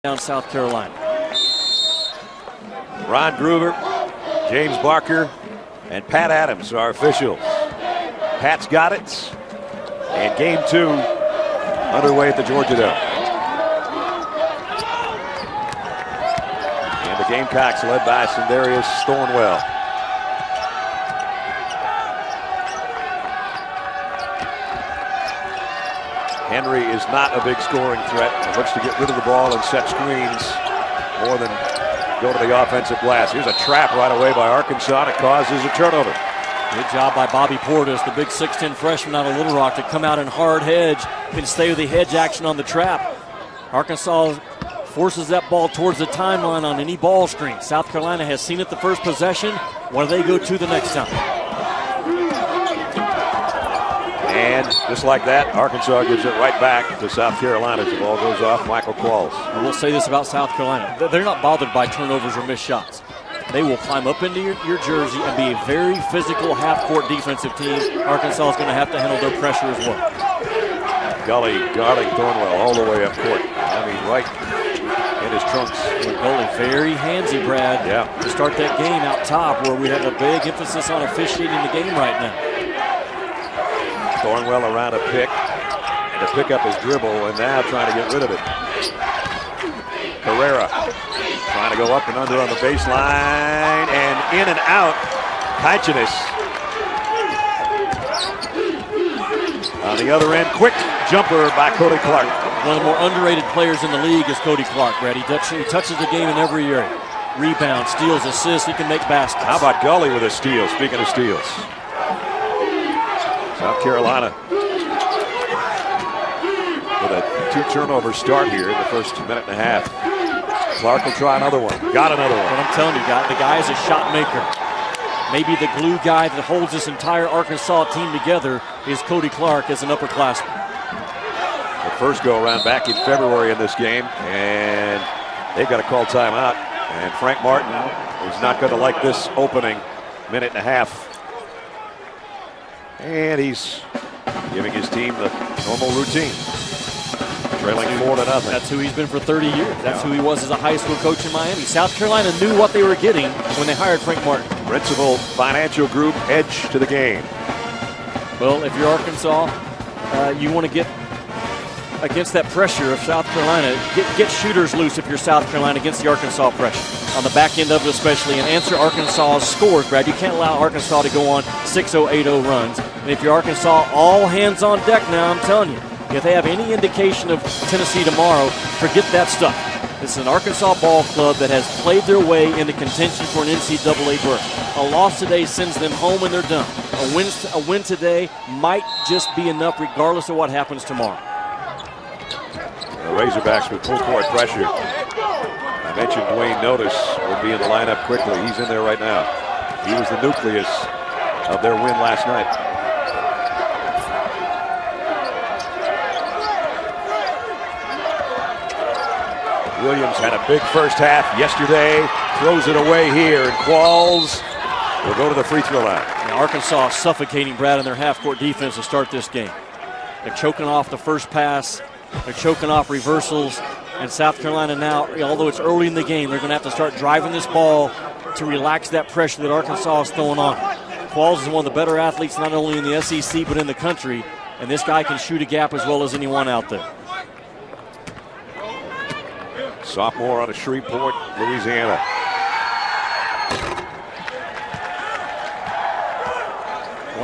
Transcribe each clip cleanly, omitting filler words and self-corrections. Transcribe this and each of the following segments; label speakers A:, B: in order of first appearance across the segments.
A: down South Carolina.
B: Ron Groover, James Barker, and Pat Adams are officials. Pat's got it. And game 2 underway at the Georgia Dome. And the Gamecocks led by Sindarius Thornwell. Henry is not a big scoring threat. He looks to get rid of the ball and set screens more than go to the offensive glass. Here's a trap right away by Arkansas that causes a turnover.
A: Good job by Bobby Portis, the big 6'10 freshman out of Little Rock, to come out in hard hedge and stay with the hedge action on the trap. Arkansas forces that ball towards the timeline on any ball screen. South Carolina has seen it the first possession. What do they go to the next time?
B: And just like that, Arkansas gives it right back to South Carolina as the ball goes off Michael Qualls.
A: I will say this about South Carolina. They're not bothered by turnovers or missed shots. They will climb up into your jersey and be a very physical half-court defensive team. Arkansas is going to have to handle their pressure as well.
B: Gully guarding Thornwell all the way up court. I mean, right in his trunks.
A: Gully very handsy, Brad, to start that game out top, where we have a big emphasis on officiating the game right now.
B: Thornwell around a pick to pick up his dribble, and now trying to get rid of it. Carrera trying to go up and under on the baseline, and in and out. Kaitchenis on the other end. Quick jumper by Cody Clark.
A: One of the more underrated players in the league is Cody Clark, Brad. He touches the game in every area. Rebound, steals, assists. He can make baskets.
B: How about Gully with a steal? Speaking of steals. South Carolina with a 2-turnover start here in the first minute and a half. Clark will try another one. Got another one.
A: But I'm telling you, the guy is a shot maker. Maybe the glue guy that holds this entire Arkansas team together is Cody Clark as an upperclassman.
B: The first go-around back in February in this game, and they've got to call timeout. And Frank Martin is not going to like this opening minute and a half. And he's giving his team the normal routine. Trailing 4-0.
A: That's who he's been for 30 years. That's who he was as a high school coach in Miami. South Carolina knew what they were getting when they hired Frank Martin.
B: Principal Financial Group, edge to the game.
A: Well, if you're Arkansas, you want to get against that pressure of South Carolina. Get shooters loose if you're South Carolina against the Arkansas pressure. On the back end of it especially, and answer Arkansas's scores, Brad. You can't allow Arkansas to go on 6-0, 8-0 runs. And if you're Arkansas, all hands on deck now, I'm telling you. If they have any indication of Tennessee tomorrow, forget that stuff. This is an Arkansas ball club that has played their way into contention for an NCAA berth. A loss today sends them home and they're done. A win today might just be enough regardless of what happens tomorrow.
B: The Razorbacks with full court pressure. I mentioned Dwayne Notice will be in the lineup quickly. He's in there right now. He was the nucleus of their win last night. Williams had a big first half yesterday. Throws it away here, and Qualls will go to the free throw line.
A: Now Arkansas suffocating Brad in their half-court defense to start this game. They're choking off the first pass. They're choking off reversals. And South Carolina now, although it's early in the game, they're going to have to start driving this ball to relax that pressure that Arkansas is throwing on. Qualls is one of the better athletes not only in the SEC but in the country. And this guy can shoot a gap as well as anyone out there.
B: Sophomore out of Shreveport, Louisiana.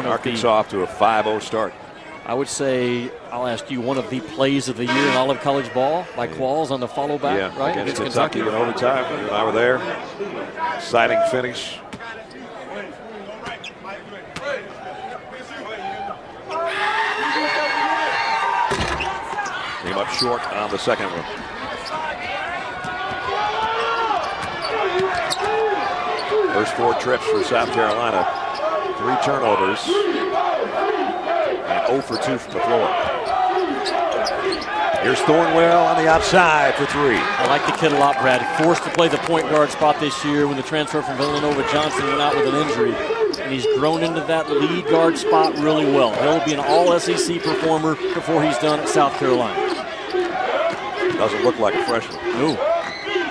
B: Arkansas off to a 5-0 start.
A: I would say, I'll ask you, one of the plays of the year in all of college ball by Qualls on the follow back, right?
B: Against Kentucky in overtime. You and I were there. Exciting finish. Came up short on the second one. First 4 trips for South Carolina. 3 turnovers. And 0 for 2 from the floor. Here's Thornwell on the outside for 3.
A: I like the kid a lot, Brad. Forced to play the point guard spot this year when the transfer from Villanova, Johnson, went out with an injury. And he's grown into that lead guard spot really well. He'll be an all-SEC performer before he's done at South Carolina.
B: Doesn't look like a freshman.
A: No.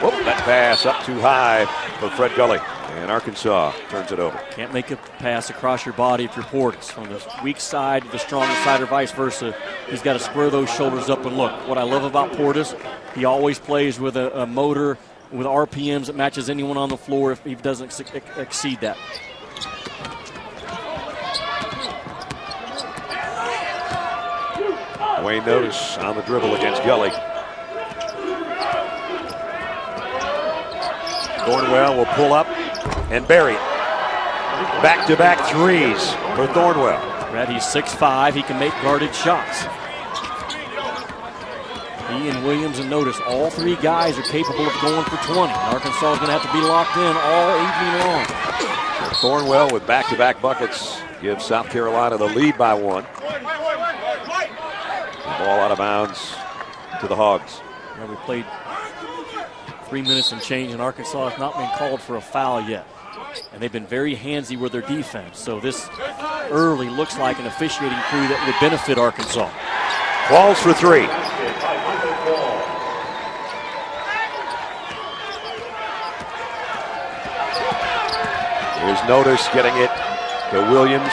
B: Whoop, that pass up too high for Fred Gully. And Arkansas turns it over.
A: Can't make a pass across your body if you're Portis. From the weak side to the strong side or vice versa, he's got to square those shoulders up and look. What I love about Portis, he always plays with a motor, with RPMs that matches anyone on the floor if he doesn't exceed that.
B: Wayne Notice on the dribble against Gully. Thornwell will pull up and bury it. Back-to-back threes for Thornwell.
A: Brad, he's 6'5". He can make guarded shots. He and Williams and Notice, all three guys are capable of going for 20. Arkansas is going to have to be locked in all evening long.
B: Thornwell with back-to-back buckets gives South Carolina the lead by 1. The ball out of bounds to the Hogs.
A: Yeah, we played 3 minutes and change, and Arkansas has not been called for a foul yet. And they've been very handsy with their defense. So this early looks like an officiating crew that would benefit Arkansas.
B: Walls for 3. Here's Notice getting it to Williams.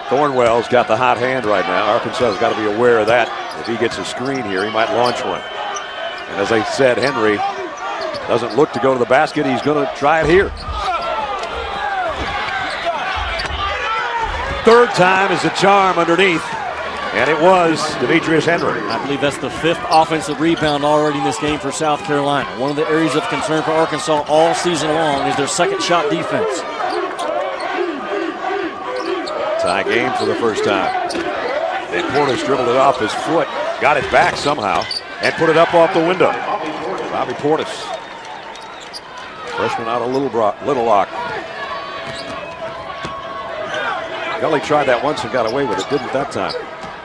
B: Thornwell's got the hot hand right now. Arkansas has got to be aware of that. If he gets a screen here, he might launch one. And as I said, Henry doesn't look to go to the basket. He's going to try it here. Third time is a charm underneath. And it was Demetrius Henry.
A: I believe that's the 5th offensive rebound already in this game for South Carolina. One of the areas of concern for Arkansas all season long is their second shot defense.
B: Tie game for the first time. And Portis dribbled it off his foot, got it back somehow, and put it up off the window. Bobby Portis. Freshman out of Little Rock. Gully tried that once and got away with it, didn't that time.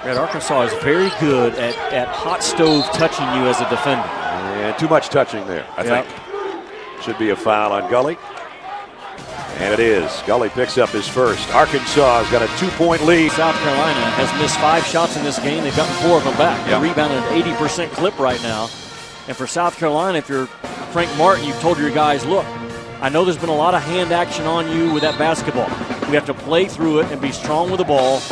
A: And Arkansas is very good at hot stove touching you as a defender.
B: And too much touching there, I think. Should be a foul on Gully. And it is. Gully picks up his first. Arkansas has got a 2-point lead.
A: South Carolina has missed 5 shots in this game. They've gotten 4 of them back. They're rebounding at an 80% clip right now. And for South Carolina, if you're Frank Martin, you've told your guys, look, I know there's been a lot of hand action on you with that basketball. We have to play through it and be strong with the ball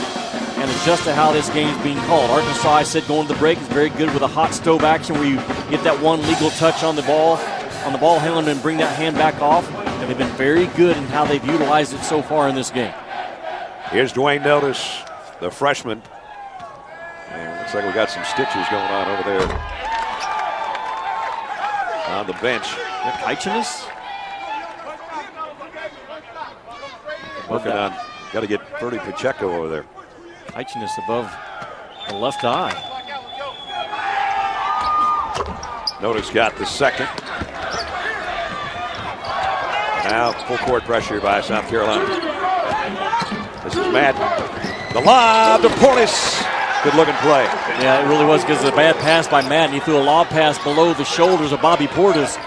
A: and adjust to how this game's being called. Arkansas, I said, going to the break is very good with a hot stove action where you get that one legal touch on the ball handler and bring that hand back off. And they've been very good in how they've utilized it so far in this game.
B: Here's Dwayne Notice, the freshman. And looks like we got some stitches going on over there on the bench.
A: Kitchenis?
B: Working on, got to get Bertie Pacheco over there.
A: Kitchenis above the left eye.
B: Notice got the second. Now full court pressure by South Carolina. This is Madden. The lob to Portis. Good looking play.
A: Yeah, it really was because of a bad pass by Madden. He threw a lob pass below the shoulders of Bobby Portis.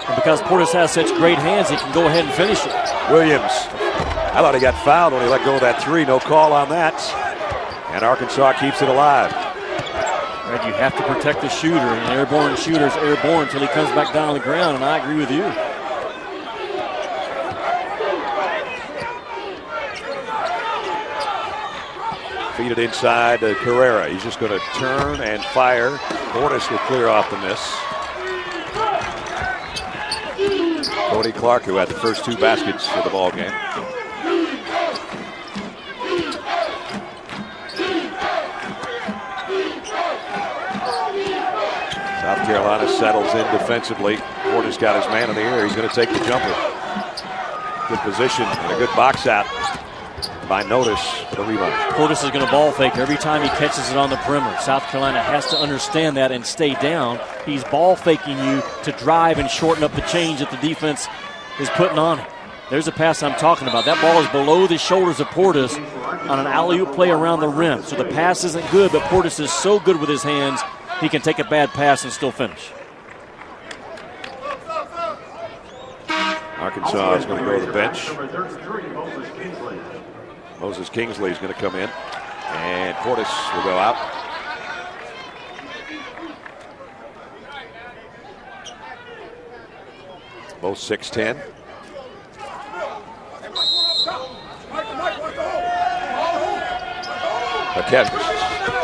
A: And because Portis has such great hands, he can go ahead and finish it.
B: Williams. I thought he got fouled when he let go of that 3. No call on that. And Arkansas keeps it alive.
A: Right, you have to protect the shooter. An airborne shooter's airborne until he comes back down on the ground, and I agree with you.
B: Feed it inside to Carrera. He's just going to turn and fire. Portis will clear off the miss. Cody Clark, who had the first 2 baskets for the ball game. South Carolina settles in defensively. Portis got his man in the air. He's going to take the jumper. Good position and a good box out by Notice for the rebound.
A: Portis is going to ball fake every time he catches it on the perimeter. South Carolina has to understand that and stay down. He's ball faking you to drive and shorten up the change that the defense is putting on him. There's a pass I'm talking about. That ball is below the shoulders of Portis on an alley-oop play around the rim. So the pass isn't good, but Portis is so good with his hands, he can take a bad pass and still finish.
B: Arkansas is going to go to the bench. Moses Kingsley is going to come in, and Portis will go out. both 6'10".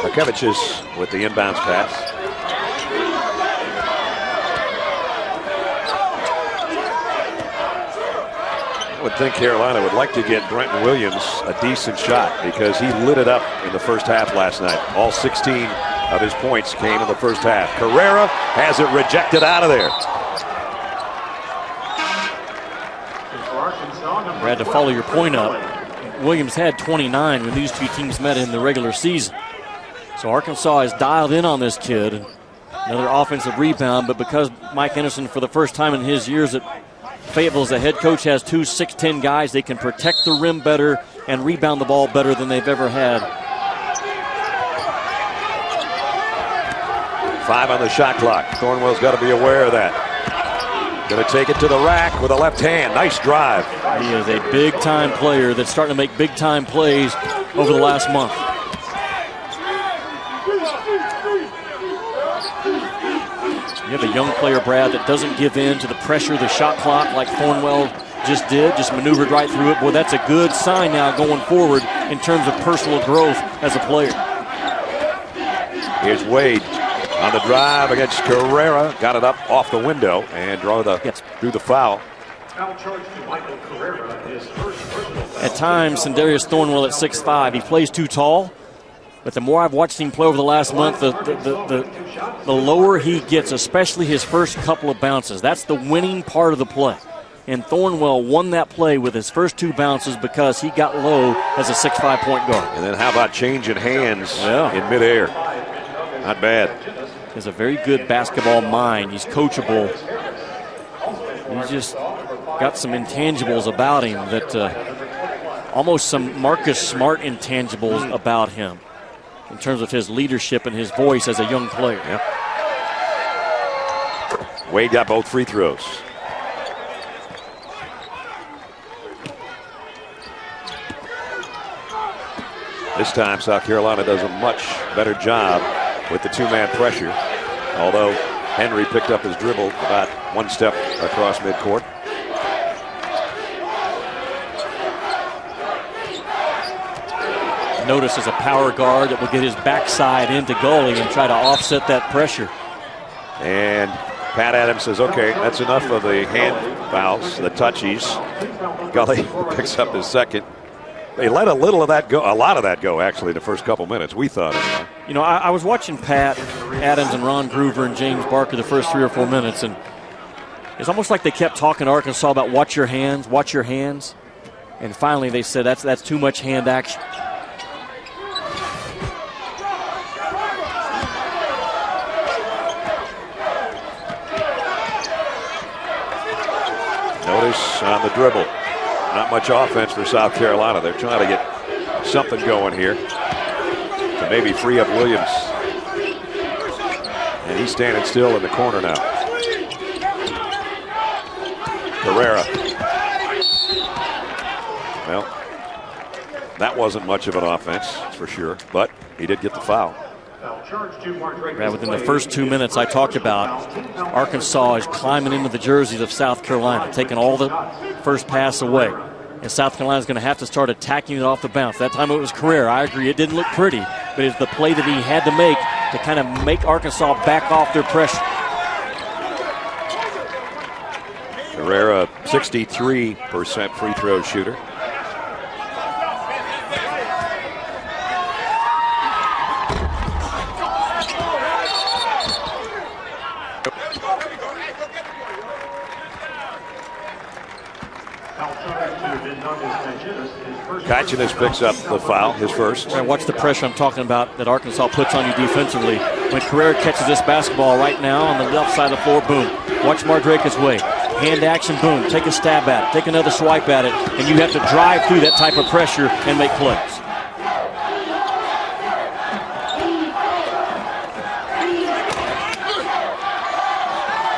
B: Bakevicius with the inbounds pass. I would think Carolina would like to get Brenton Williams a decent shot because he lit it up in the first half last night. All 16 of his points came in the first half. Carrera has it rejected out of there.
A: I had to follow your point up. Williams had 29 when these two teams met in the regular season. So Arkansas has dialed in on this kid. Another offensive rebound, but because Mike Anderson, for the first time in his years at Fayetteville as a head coach, has two 6'10" guys, they can protect the rim better and rebound the ball better than they've ever had.
B: 5 on the shot clock. Thornwell's got to be aware of that. Going to take it to the rack with a left hand. Nice drive.
A: He is a big-time player that's starting to make big-time plays over the last month. You have a young player, Brad, that doesn't give in to the pressure of the shot clock like Thornwell just did, just maneuvered right through it. Boy, that's a good sign now going forward in terms of personal growth as a player.
B: Here's Wade on the drive against Carrera. Got it up off the window and drew the foul.
A: At times, Sindarius Thornwell at 6'5", he plays too tall. But the more I've watched him play over the last month, the lower he gets, especially his first couple of bounces. That's the winning part of the play. And Thornwell won that play with his first 2 bounces because he got low as a 6'5" point guard.
B: And then how about changing hands in midair? Not bad.
A: He has a very good basketball mind. He's coachable. He's just got some intangibles about him that almost some Marcus Smart intangibles about him in terms of his leadership and his voice as a young player.
B: Yep. Wade got both free throws. This time, South Carolina does a much better job with the 2-man pressure, although Henry picked up his dribble about 1 step across midcourt.
A: Notice as a power guard that will get his backside into Gully and try to offset that pressure.
B: And Pat Adams says, okay, that's enough of the hand fouls, the touchies. Gully picks up his second. They let a lot of that go, actually, the first couple minutes, we thought.
A: You know, I was watching Pat Adams and Ron Groover and James Barker the first 3 or 4 minutes, and it's almost like they kept talking to Arkansas about watch your hands. And finally they said that's too much hand action.
B: Notice on the dribble. Not much offense for South Carolina. They're trying to get something going here to maybe free up Williams. And he's standing still in the corner now. Carrera. Well, that wasn't much of an offense, that's for sure, but he did get the foul.
A: Right, within the first 2 minutes I talked about, Arkansas is climbing into the jerseys of South Carolina, taking all the first pass away. And South Carolina is going to have to start attacking it off the bounce. That time it was Carrera. I agree, it didn't look pretty, but it's the play that he had to make to kind of make Arkansas back off their pressure.
B: Carrera, 63% free throw shooter. Kachinas picks up the foul, his first.
A: Right, watch the pressure I'm talking about that Arkansas puts on you defensively. When Carrera catches this basketball right now on the left side of the floor, boom. Watch Mardrake's way. Hand action, boom. Take a stab at it. Take another swipe at it. And you have to drive through that type of pressure and make plays.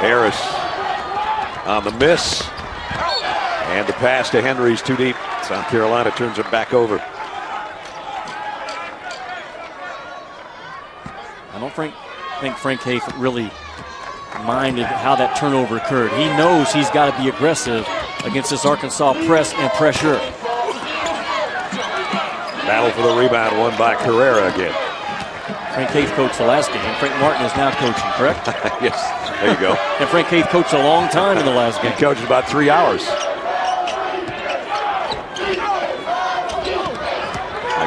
B: Harris on the miss. And the pass to Henry's too deep. South Carolina turns it back over.
A: I don't think Frank Haith really mind of how that turnover occurred. He knows he's got to be aggressive against this Arkansas press and pressure.
B: Battle for the rebound won by Carrera again.
A: Frank Haith coached the last game. Frank Martin is now coaching, correct?
B: Yes, there you go.
A: And Frank Haith coached a long time in the last game.
B: He coached about 3 hours.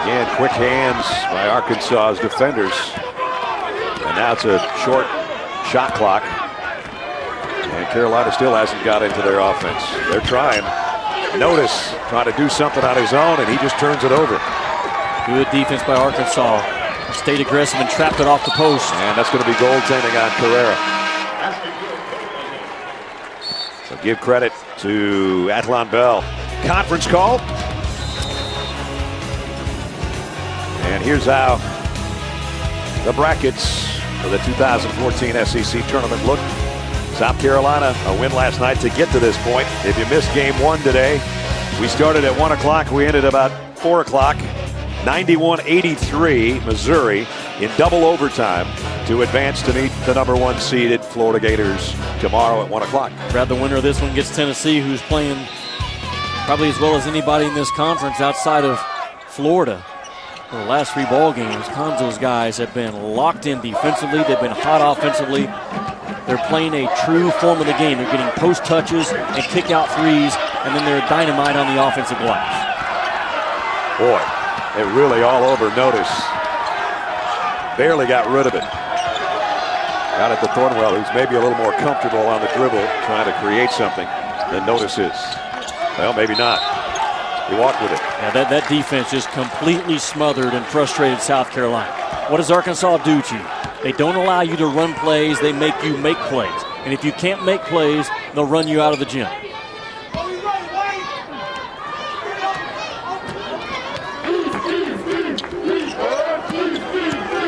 B: Again, quick hands by Arkansas's defenders. And now it's a short shot clock. And Carolina still hasn't got into their offense. They're trying. Notice trying to do something on his own, and he just turns it over.
A: Good defense by Arkansas. Stayed aggressive and trapped it off the post.
B: And that's going to be goaltending on Carrera. So give credit to Athlon Bell. Conference call. And here's how the brackets for the 2014 SEC tournament look. South Carolina, a win last night to get to this point. If you missed game 1 today, we started at 1 o'clock. We ended about 4 o'clock. 91-83 Missouri in double overtime to advance to meet the #1 seeded Florida Gators tomorrow at 1 o'clock.
A: Brad, the winner of this one gets Tennessee, who's playing probably as well as anybody in this conference outside of Florida. For the last 3 ball games, Konzo's guys have been locked in defensively. They've been hot offensively. They're playing a true form of the game. They're getting post touches and kick out threes, and then they're dynamite on the offensive glass.
B: Boy, it really all over Notice. Barely got rid of it. Got it to Thornwell, who's maybe a little more comfortable on the dribble, trying to create something than Notice is. Well, maybe not. He walked with it.
A: Yeah, that defense just completely smothered and frustrated South Carolina. What does Arkansas do to you? They don't allow you to run plays. They make you make plays. And if you can't make plays, they'll run you out of the gym.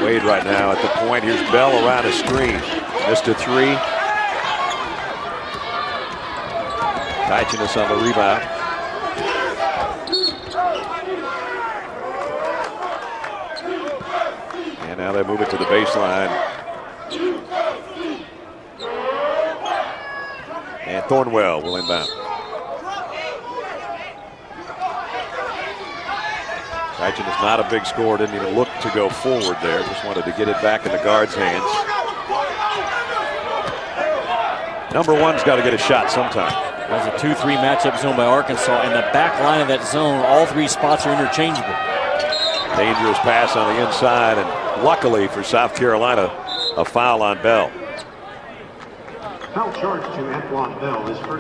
B: Wade right now at the point. Here's Bell around a screen. Missed a 3. Kaitchanis on the rebound. And now they move it to the baseline. And Thornwell will inbound. Kaitchanis is not a big scorer, didn't even look to go forward there. Just wanted to get it back in the guard's hands. #1's got to get a shot sometime.
A: There's a 2-3 matchup zone by Arkansas, and the back line of that zone, all 3 spots are interchangeable.
B: Dangerous pass on the inside, and luckily for South Carolina, a foul on Bell.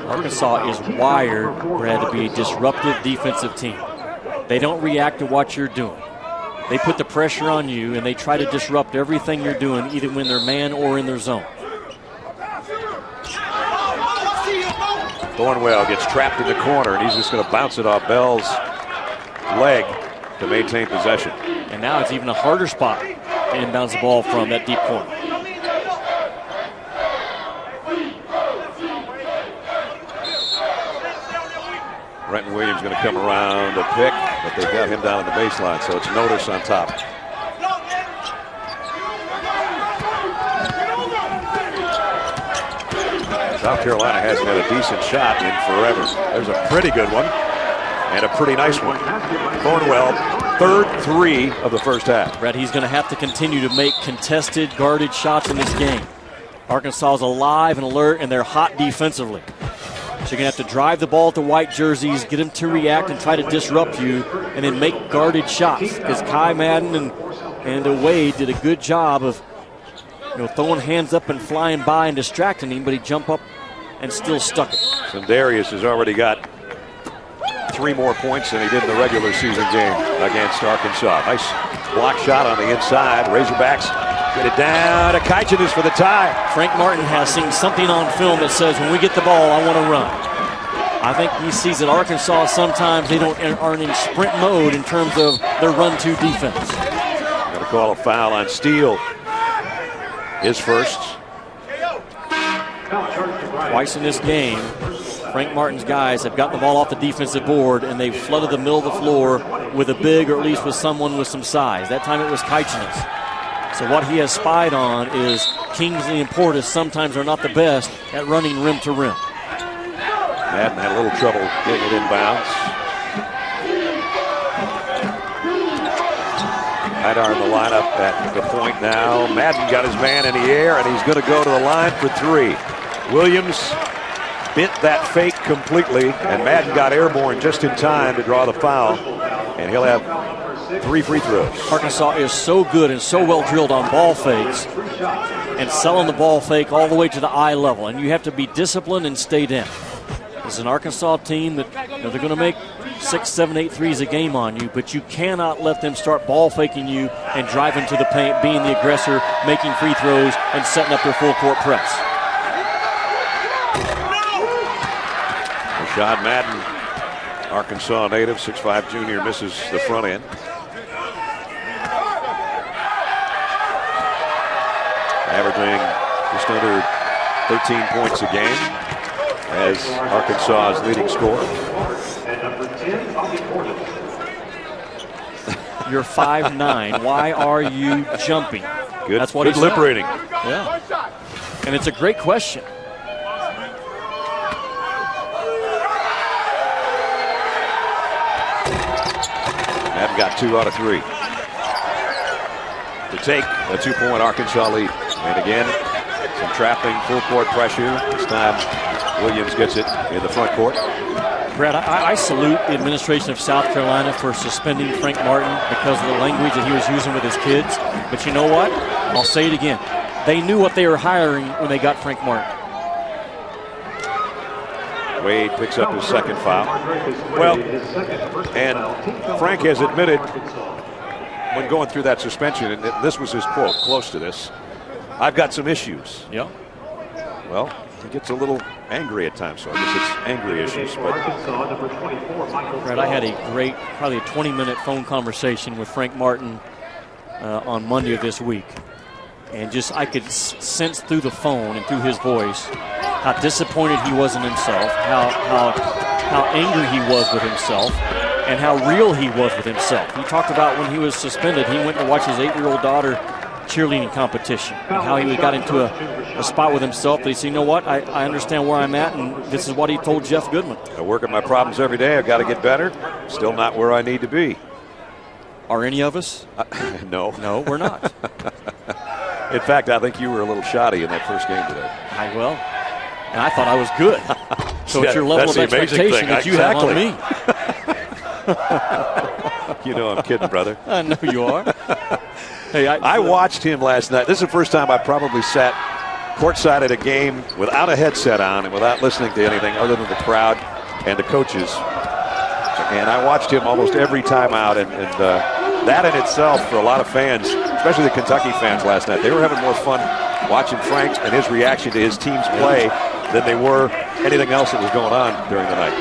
A: Arkansas is wired, Brad, to be a disruptive defensive team. They don't react to what you're doing. They put the pressure on you, and they try to disrupt everything you're doing, either when they're man or in their zone.
B: Thornwell gets trapped in the corner, and he's just going to bounce it off Bell's leg to maintain possession.
A: And now it's even a harder spot to inbounds the ball from that deep corner.
B: Brenton Williams going to come around a pick, but they've got him down on the baseline, so it's Notice on top. South Carolina hasn't had a decent shot in forever. There's a pretty good one and a pretty nice one. Thornwell, 3rd 3 of the first half.
A: Brad, he's going to have to continue to make contested, guarded shots in this game. Arkansas is alive and alert, and they're hot defensively. So you're going to have to drive the ball at the white jerseys, get them to react and try to disrupt you, and then make guarded shots. Because Kai Madden and Wade did a good job of throwing hands up and flying by and distracting him, but he jumped up and still stuck it.
B: Sundarius has already got 3 more points than he did in the regular season game against Arkansas. Nice block shot on the inside. Razorbacks get it down to Kaitchanis for the tie.
A: Frank Martin has seen something on film that says, when we get the ball, I want to run. I think he sees that Arkansas sometimes they aren't in sprint mode in terms of their run-to defense.
B: Going to call a foul on Steele. His first.
A: Twice in this game, Frank Martin's guys have gotten the ball off the defensive board, and they've flooded the middle of the floor with a big, or at least with someone with some size. That time it was Kaitchanis. So what he has spied on is Kingsley and Portis sometimes are not the best at running rim to rim.
B: Madden had a little trouble getting it inbounds. Haidar in the lineup at the point now. Madden got his man in the air, and he's going to go to the line for three. Williams bit that fake completely, and Madden got airborne just in time to draw the foul, and he'll have 3 free throws.
A: Arkansas is so good and so well drilled on ball fakes and selling the ball fake all the way to the eye level, and you have to be disciplined and stay down. This is an Arkansas team that they're going to make 6, 7, 8 threes a game on you, but you cannot let them start ball faking you and driving to the paint, being the aggressor, making free throws, and setting up their full court press.
B: Rashad Madden, Arkansas native, 6'5" junior, misses the front end. Averaging just under 13 points a game as Arkansas's leading scorer.
A: You're 5'9". Why are you jumping?
B: Good,
A: that's what
B: good
A: he's
B: lip reading.
A: Yeah. And it's a great question.
B: Madden got 2 out of 3 to take a 2-point Arkansas lead. And again, some trapping, full court pressure. This time, Williams gets it in the front court.
A: Brad, I salute the administration of South Carolina for suspending Frank Martin because of the language that he was using with his kids. But you know what? I'll say it again. They knew what they were hiring when they got Frank Martin.
B: Wade picks up his second foul. Well, and Frank has admitted when going through that suspension, and this was his quote, close to this, "I've got some issues."
A: Yeah.
B: Well, he gets a little angry at times, so I guess it's angry issues. But
A: Brad, I had a great, probably a 20-minute phone conversation with Frank Martin on Monday of this week. And just I could sense through the phone and through his voice how disappointed he was in himself, how angry he was with himself, and how real he was with himself. He talked about when he was suspended, he went to watch his 8-year-old daughter cheerleading competition and how he got into a spot with himself that he said, you know what, I understand where I'm at, and this is what he told Jeff Goodman.
B: I work at my problems every day. I've got to get better. Still not where I need to be.
A: Are any of us?
B: No.
A: No, we're not.
B: In fact, I think you were a little shoddy in that first game today.
A: And I thought I was good. So it's your level of expectation that you have on me.
B: You know I'm kidding, brother.
A: I know you are. Hey,
B: I watched him last night. This is the first time I probably sat courtside at a game without a headset on and without listening to anything other than the crowd and the coaches. And I watched him almost every time out. And that in itself, for a lot of fans, especially the Kentucky fans last night, they were having more fun watching Frank and his reaction to his team's play than they were anything else that was going on during the night.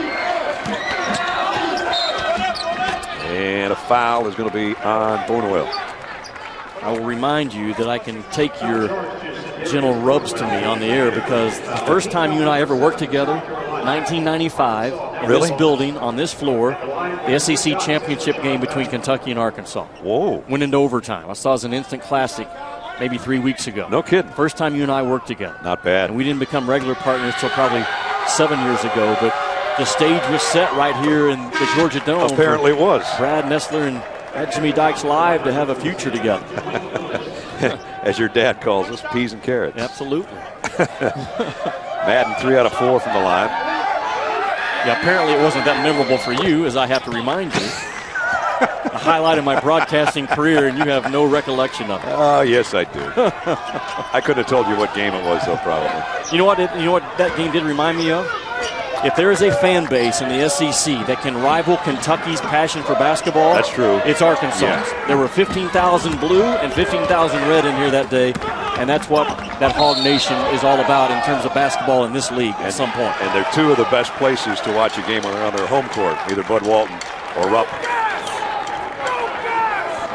B: And a foul is going to be on Bonoel.
A: I will remind you that I can take your gentle rubs to me on the air because the first time you and I ever worked together, 1995, in this building, on this floor, the SEC championship game between Kentucky and Arkansas.
B: Whoa.
A: Went into overtime. I saw it as an instant classic maybe 3 weeks ago.
B: No kidding.
A: First time you and I worked together.
B: Not bad.
A: And we didn't become regular partners until probably 7 years ago, but the stage was set right here in the Georgia Dome.
B: Apparently it was.
A: Brad Nessler and Jimmy Dykes live to have a future together.
B: As your dad calls us, peas and carrots.
A: Absolutely.
B: Madden 3 out of 4 from the line.
A: Yeah, apparently it wasn't that memorable for you, as I have to remind you. A highlight of my broadcasting career, and you have no recollection of it.
B: Oh, yes, I do. I couldn't have told you what game it was, though, probably.
A: You know what that game did remind me of? If there is a fan base in the SEC that can rival Kentucky's passion for basketball,
B: that's true.
A: It's Arkansas.
B: Yeah.
A: There were 15,000 blue and 15,000 red in here that day, and that's what that Hog Nation is all about in terms of basketball in this league at some point.
B: And they're two of the best places to watch a game when they're on their home court, either Bud Walton or Rupp.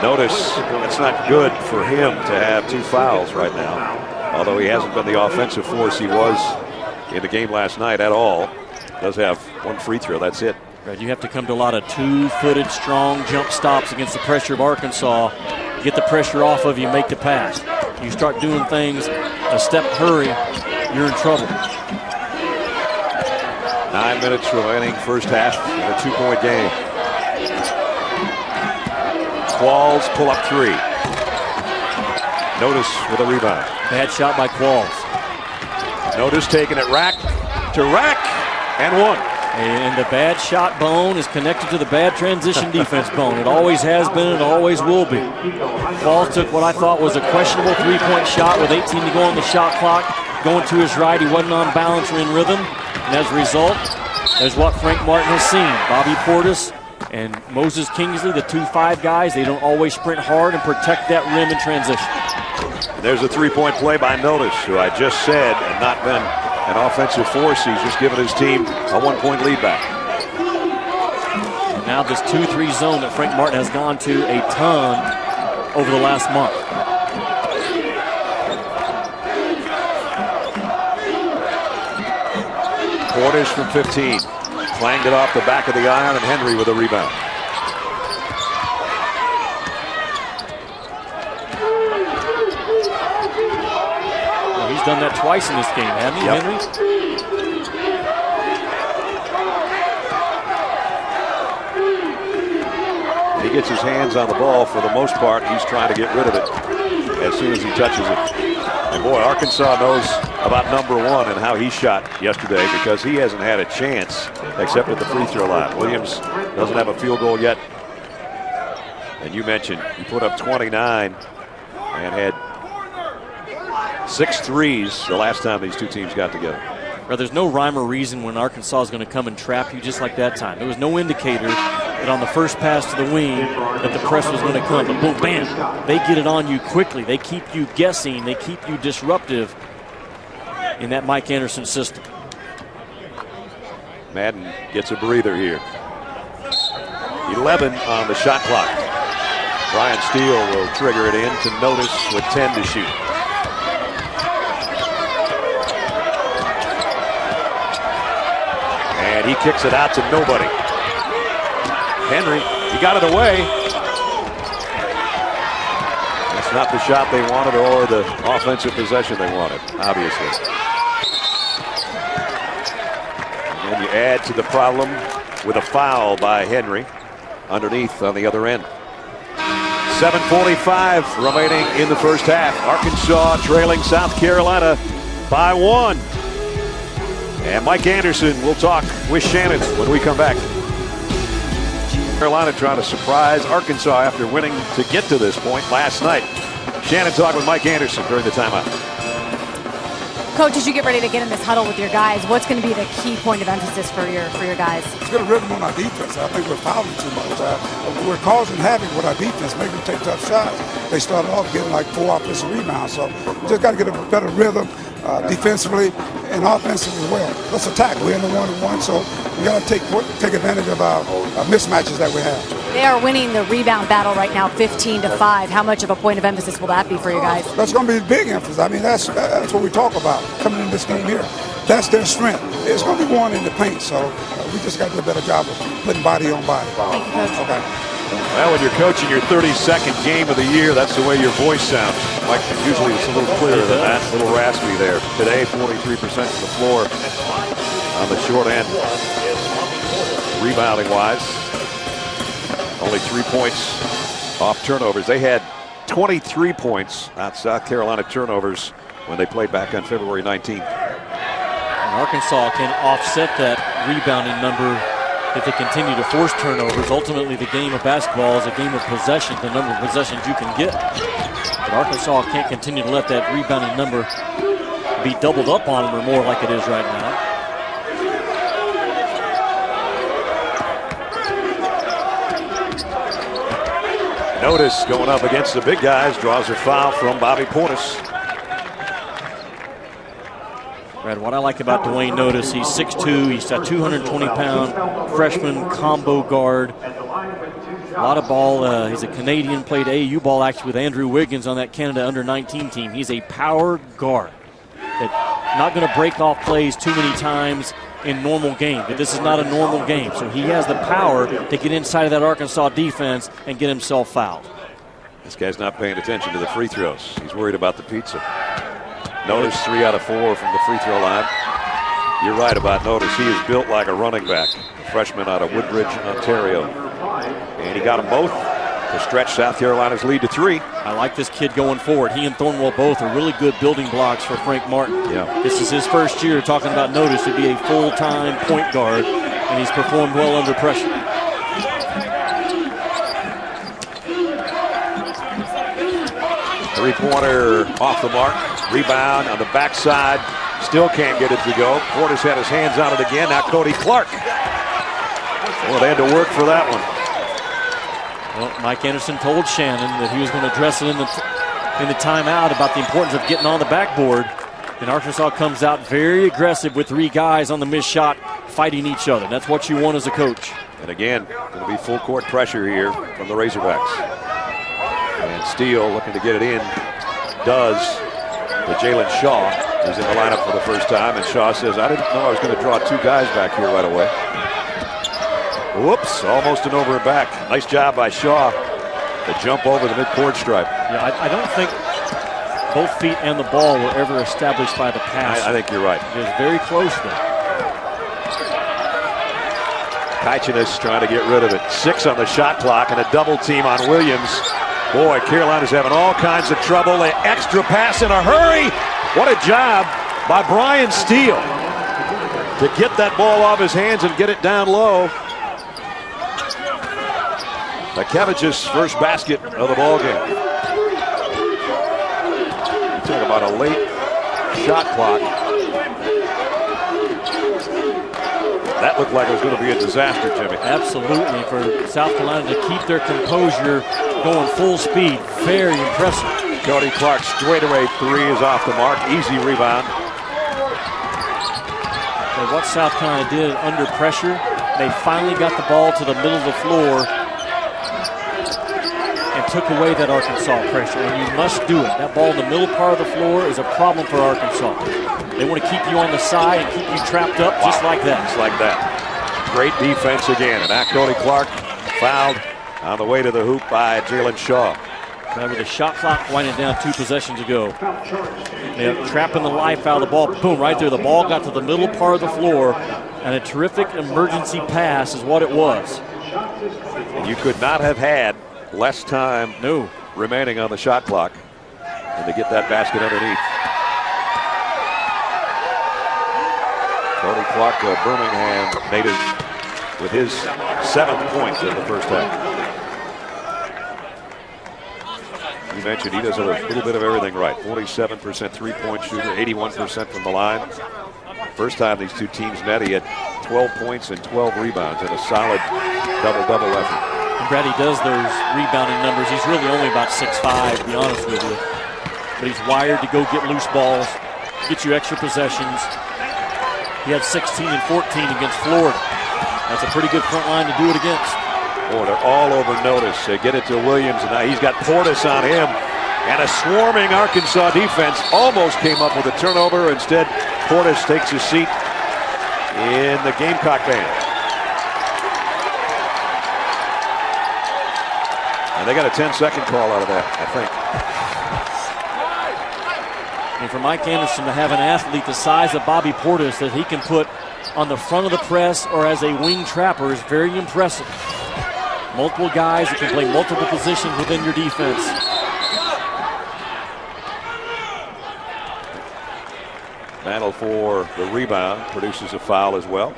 B: Notice it's not good for him to have 2 fouls right now, although he hasn't been the offensive force he was in the game last night at all. Does have 1 free throw, that's it.
A: Right, you have to come to a lot of 2-footed, strong jump stops against the pressure of Arkansas. Get the pressure off of you, make the pass. You start doing things a step hurry, you're in trouble.
B: 9 minutes remaining, first half, in a 2-point game. Qualls pull up 3. Notice with a rebound.
A: Bad shot by Qualls.
B: Notice taking it rack to rack and one.
A: And the bad shot bone is connected to the bad transition defense bone. It always has been and always will be. Qualls took what I thought was a questionable 3-point shot with 18 to go on the shot clock. Going to his right, he wasn't on balance or in rhythm. And as a result, there's what Frank Martin has seen. Bobby Portis and Moses Kingsley, the 2-5 guys, they don't always sprint hard and protect that rim in transition.
B: And there's a 3-point play by Notice, who I just said had not been an offensive force. He's just given his team a 1-point lead back.
A: And now this 2-3 zone that Frank Martin has gone to a ton over the last month.
B: Portis from 15. Clanged it off the back of the iron, and Henry with a rebound.
A: Well, he's done that twice in this game, hasn't he, Henry?
B: He gets his hands on the ball for the most part. He's trying to get rid of it as soon as he touches it. And boy, Arkansas knows about number 1 and how he shot yesterday, because he hasn't had a chance except at the free throw line. Williams doesn't have a field goal yet. And you mentioned he put up 29 and had 6 threes the last time these two teams got together.
A: Well, there's no rhyme or reason when Arkansas is going to come and trap you just like that time. There was no indicator that on the first pass to the wing that the press was going to come. But boom, bam, they get it on you quickly. They keep you guessing. They keep you disruptive in that Mike Anderson system.
B: Madden gets a breather here. 11 on the shot clock. Brian Steele will trigger it in to Notice with 10 to shoot. And he kicks it out to nobody. Henry, he got it away. That's not the shot they wanted or the offensive possession they wanted, obviously. And then you add to the problem with a foul by Henry underneath on the other end. 7:45 remaining in the first half. Arkansas trailing South Carolina by 1. And Mike Anderson will talk with Shannon when we come back. Carolina trying to surprise Arkansas after winning to get to this point last night. Shannon talked with Mike Anderson during the timeout.
C: Coach, as you get ready to get in this huddle with your guys, what's going to be the key point of emphasis for your guys?
D: It's going to rhythm on our defense. I think we're fouling too much. We're causing havoc with our defense, making them take tough shots. They started off getting like 4 offensive rebounds, so we just got to get a better rhythm defensively and offensively as well. Let's attack. We're in the 1-on-1, so we got to take advantage of our mismatches that we have.
C: They are winning the rebound battle right now, 15-5. How much of a point of emphasis will that be for you guys?
D: That's going to be a big emphasis. I mean, that's what we talk about coming in this game here. That's their strength. It's going to be won in the paint, so we just got to do a better job of putting body on body.
C: Thank you, Coach.
D: Okay.
B: Well, when you're coaching your 32nd game of the year, that's the way your voice sounds. Like, usually it's a little clearer than that, a little raspy there. Today, 43% from the floor on the short end. Rebounding-wise, only 3 points off turnovers. They had 23 points on South Carolina turnovers when they played back on February 19th.
A: And Arkansas can offset that rebounding number if they continue to force turnovers. Ultimately, the game of basketball is a game of possession, the number of possessions you can get. But Arkansas can't continue to let that rebounding number be doubled up on them or more like it is right now.
B: Notice going up against the big guys, draws a foul from Bobby Portis.
A: Brad, what I like about Dwayne Notice, he's 6'2", he's a 220-pound freshman combo guard. A lot of ball. He's a Canadian, played AAU ball actually with Andrew Wiggins on that Canada under-19 team. He's a power guard that not going to break off plays too many times in normal game, but this is not a normal game. So he has the power to get inside of that Arkansas defense and get himself fouled.
B: This guy's not paying attention to the free throws. He's worried about the pizza. Notice 3 out of 4 from the free throw line. You're right about Notice. He is built like a running back. A freshman out of Woodbridge, Ontario. And he got them both to stretch South Carolina's lead to 3.
A: I like this kid going forward. He and Thornwell both are really good building blocks for Frank Martin.
B: Yeah.
A: This is his first year talking about Notice to be a full-time point guard, and he's performed well under pressure.
B: Three-pointer off the mark. Rebound on the backside. Still can't get it to go. Portis had his hands on it again. Now Cody Clark. Well, they had to work for that one.
A: Well, Mike Anderson told Shannon that he was going to address it in the timeout about the importance of getting on the backboard. And Arkansas comes out very aggressive with 3 guys on the missed shot fighting each other. That's what you want as a coach.
B: And again, going to be full court pressure here from the Razorbacks. And Steele looking to get it in. Does. But Jalen Shaw is in the lineup for the first time. And Shaw says, I didn't know I was going to draw 2 guys back here right away. Whoops, almost an over and back. Nice job by Shaw to jump over the midcourt stripe.
A: Yeah, I don't think both feet and the ball were ever established by the pass.
B: I think you're right.
A: It was very close there.
B: Kaichenis trying to get rid of it. 6 on the shot clock and a double team on Williams. Boy, Carolina's having all kinds of trouble. An extra pass in a hurry. What a job by Brian Steele to get that ball off his hands and get it down low. Kevich's first basket of the ball game. Talk about a late shot clock. That looked like it was going to be a disaster, Jimmy.
A: Absolutely, for South Carolina to keep their composure going full speed. Very impressive.
B: Cody Clark straightaway 3 is off the mark. Easy rebound.
A: But what South Carolina did under pressure, they finally got the ball to the middle of the floor and took away that Arkansas pressure, and you must do it. That ball in the middle part of the floor is a problem for Arkansas. They want to keep you on the side and keep you trapped up just like that.
B: Just like that. Great defense again. And now Cody Clark fouled on the way to the hoop by Jalen Shaw.
A: Now with the shot clock winding down 2 possessions ago. They're trapping the life out of the ball. Boom, right there. The ball got to the middle part of the floor, and a terrific emergency pass is what it was.
B: And you could not have had less time remaining on the shot clock and to get that basket underneath. Cody Clark, a Birmingham native, with his 7th point in the first half. You mentioned he does a little bit of everything right. 47% three-point shooter, 81% from the line. First time these 2 teams met, he had 12 points and 12 rebounds in a solid double-double effort.
A: And Brad, he does those rebounding numbers. He's really only about 6'5", to be honest with you. But he's wired to go get loose balls, get you extra possessions. He had 16 and 14 against Florida. That's a pretty good front line to do it against.
B: Boy, they're all over Notice. They get it to Williams, and now he's got Portis on him. And a swarming Arkansas defense almost came up with a turnover. Instead, Portis takes his seat in the Gamecock band. And they got a 10-second call out of that, I think.
A: And for Mike Anderson to have an athlete the size of Bobby Portis that he can put on the front of the press or as a wing trapper is very impressive. Multiple guys that can play multiple positions within your defense.
B: Battle for the rebound, produces a foul as well.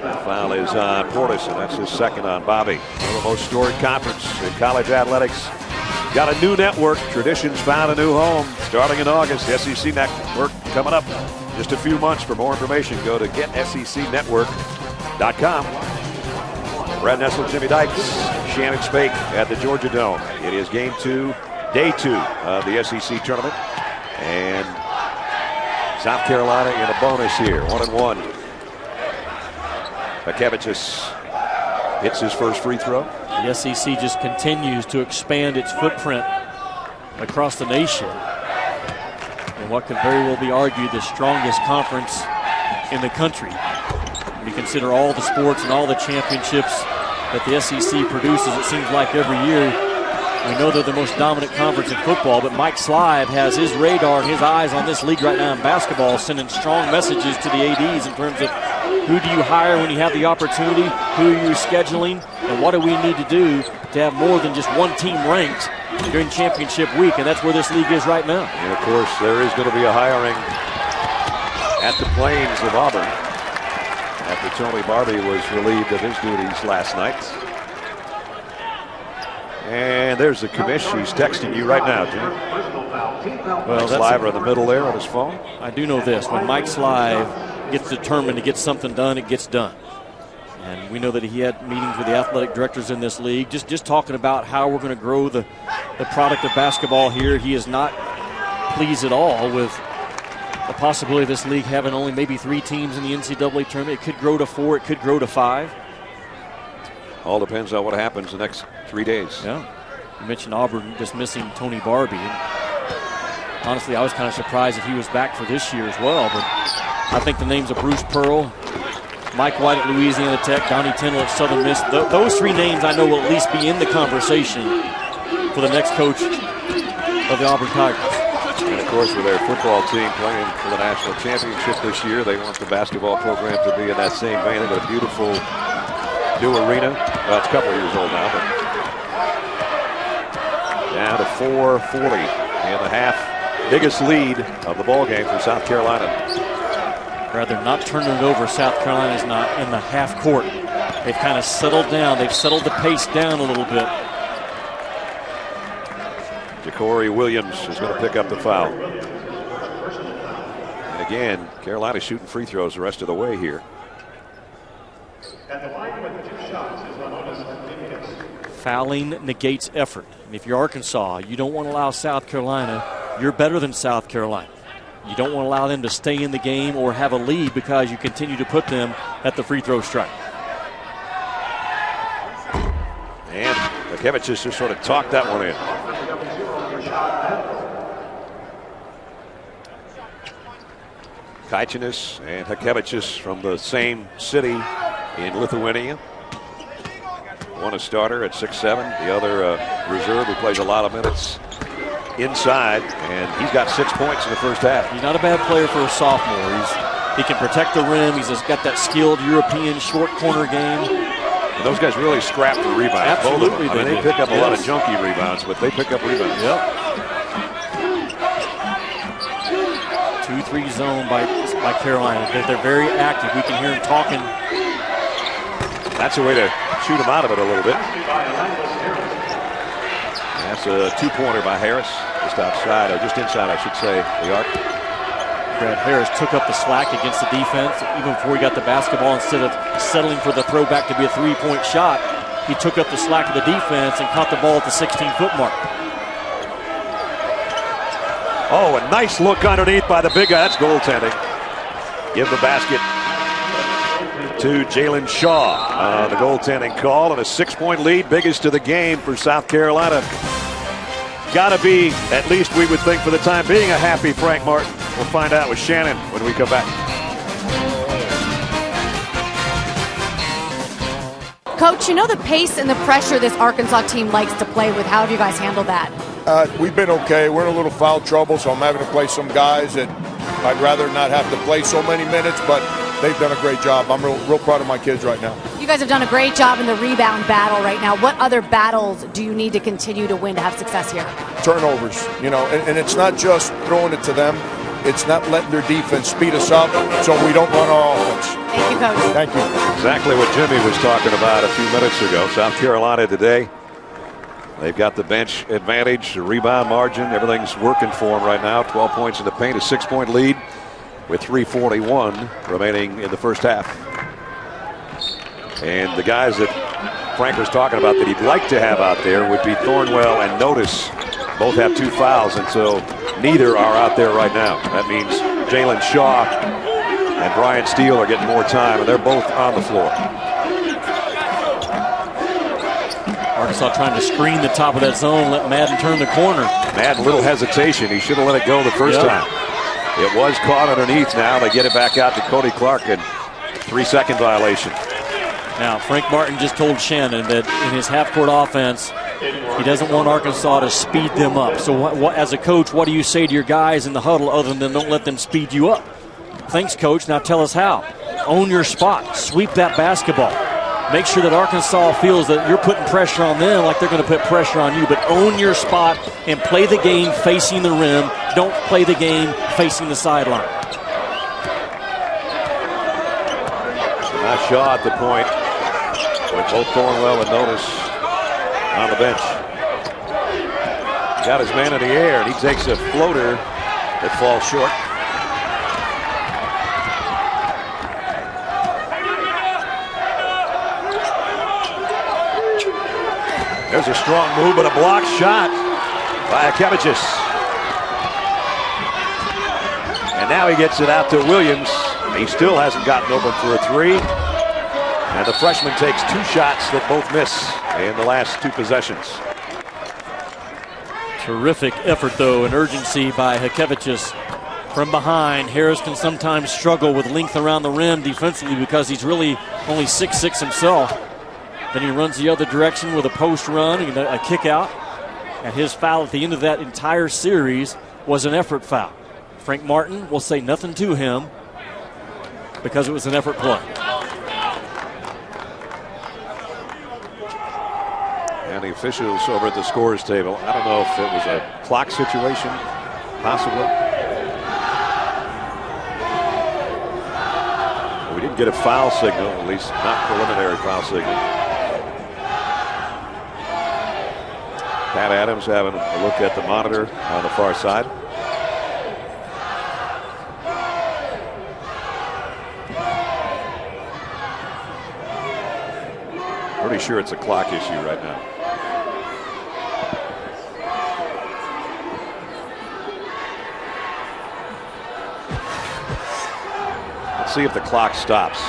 B: The foul is on Portis, and that's his 2nd on Bobby. One of the most storied conference in college athletics. Got a new network. Traditions found a new home. Starting in August, the SEC Network coming up just a few months. For more information, go to getsecnetwork.com. Brad Nessel, Jimmy Dykes, Shannon Spake at the Georgia Dome. It is game 2, day 2 of the SEC tournament. And South Carolina in a bonus here, 1-1. Kevich's hits his first free throw.
A: The SEC just continues to expand its footprint across the nation. And what could very well be argued the strongest conference in the country. When you consider all the sports and all the championships that the SEC produces, it seems like every year We know they're the most dominant conference in football, but Mike Slive has his radar and his eyes on this league right now in basketball, sending strong messages to the ADs in terms of who do you hire when you have the opportunity, who are you scheduling, and what do we need to do to have more than just one team ranked during championship week, and that's where this league is right now.
B: And, of course, there is going to be a hiring at the Plains of Auburn after Tony Barbie was relieved of his duties last night. And there's the commish. He's texting you right now, Jim. Well, Slive in the middle there on his phone.
A: I do know this. When Mike Slive gets determined to get something done, it gets done. And we know that he had meetings with the athletic directors in this league, just talking about how we're going to grow the product of basketball here. He is not pleased at all with the possibility of this league having only maybe 3 teams in the NCAA tournament. It could grow to 4. It could grow to 5.
B: All depends on what happens the next 3 days.
A: Yeah. You mentioned Auburn just missing Tony Barbie. And honestly, I was kind of surprised that he was back for this year as well. But I think the names of Bruce Pearl, Mike White at Louisiana Tech, Donnie Tindall at Southern Miss, those 3 names I know will at least be in the conversation for the next coach of the Auburn Tigers.
B: And, of course, with their football team playing for the national championship this year, they want the basketball program to be in that same vein. They've got a beautiful new arena. Well, it's a couple of years old now, but down to 4:40 in the half. Biggest lead of the ball game for South Carolina.
A: Rather not turning it over. South Carolina's not in the half court. They've kind of settled down. They've settled the pace down a little bit.
B: Ja'Cory Williams is going to pick up the foul. And again, Carolina shooting free throws the rest of the way here.
A: Fouling negates effort. And if you're Arkansas, you don't want to allow South Carolina. You're better than South Carolina. You don't want to allow them to stay in the game or have a lead because you continue to put them at the free throw stripe.
B: And Lekevich just sort of talked that one in. Kaičinas and Lekevich from the same city in Lithuania. One a starter at 6'7", the other reserve who plays a lot of minutes inside, and he's got 6 points in the first half.
A: He's not a bad player for a sophomore. He can protect the rim. He's just got that skilled European short corner game.
B: And those guys really scrap for rebounds.
A: Absolutely,
B: both of them. They pick up a lot of junky rebounds, but they pick up rebounds.
A: Yep. 2-3 zone by Carolina. They're very active. We can hear them talking.
B: That's a way to shoot them out of it a little bit. That's a 2-pointer by Harris, just outside, or just inside, I should say, the arc.
A: Brad Harris took up the slack against the defense even before he got the basketball. Instead of settling for the throwback to be a 3-point shot, he took up the slack of the defense and caught the ball at the 16-foot mark.
B: Oh, a nice look underneath by the big guy. That's goaltending. Give the basket to Jalen Shaw. The goaltending call, and a 6-point lead, biggest of the game for South Carolina. Got to be, at least we would think for the time being, a happy Frank Martin. We'll find out with Shannon when we come back.
C: Coach, you know the pace and the pressure this Arkansas team likes to play with. How have you guys handled that?
E: We've been okay. We're in a little foul trouble, so I'm having to play some guys that I'd rather not have to play so many minutes, but they've done a great job. I'm real proud of my kids right now.
C: You guys have done a great job in the rebound battle right now. What other battles do you need to continue to win to have success here?
E: Turnovers, and it's not just throwing it to them. It's not letting their defense speed us up so we don't run our offense.
C: Thank you, Coach.
E: Thank you.
B: Exactly what Jimmy was talking about a few minutes ago. South Carolina today, they've got the bench advantage, the rebound margin. Everything's working for them right now. 12 points in the paint, a 6-point lead with 3:41 remaining in the first half. And the guys that Frank was talking about that he'd like to have out there would be Thornwell and Notice. Both have 2 fouls, and so neither are out there right now. That means Jalen Shaw and Brian Steele are getting more time, and they're both on the floor.
A: Arkansas trying to screen the top of that zone, let Madden turn the corner.
B: Madden, little hesitation. He should have let it go the first time. It was caught underneath now. They get it back out to Cody Clark, and 3-second violation.
A: Now, Frank Martin just told Shannon that in his half-court offense, He doesn't want Arkansas to speed them up. So as a coach, what do you say to your guys in the huddle other than don't let them speed you up? Thanks, Coach. Now tell us how. Own your spot. Sweep that basketball. Make sure that Arkansas feels that you're putting pressure on them like they're going to put pressure on you, but own your spot and play the game facing the rim. Don't play the game facing the sideline.
B: Now Shaw at the point, with both Thornwell and Notice on the bench. Got his man in the air, and he takes a floater that falls short. There's a strong move, but a blocked shot by Akevicius. And now he gets it out to Williams. He still hasn't gotten open for a three. And the freshman takes 2 shots that both miss in the last 2 possessions.
A: Terrific effort, though, and urgency by Akevicius from behind. Harris can sometimes struggle with length around the rim defensively because he's really only 6'6" himself. Then he runs the other direction with a post run and a kick out. And his foul at the end of that entire series was an effort foul. Frank Martin will say nothing to him because it was an effort play.
B: And the officials over at the scores table, I don't know if it was a clock situation, possibly. We didn't get a foul signal, at least not preliminary foul signal. Pat Adams having a look at the monitor on the far side. Pretty sure it's a clock issue right now. Let's see if the clock stops.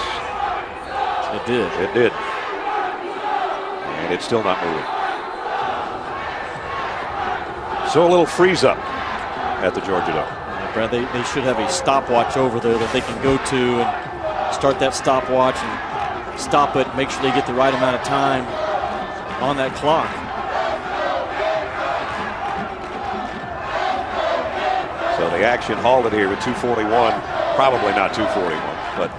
A: It did.
B: It did. And it's still not moving. So a little freeze up at the Georgia Dome.
A: Brad, they should have a stopwatch over there that they can go to and start that stopwatch and stop it, make sure they get the right amount of time on that clock.
B: So the action halted here with 2:41, probably not 2:41, but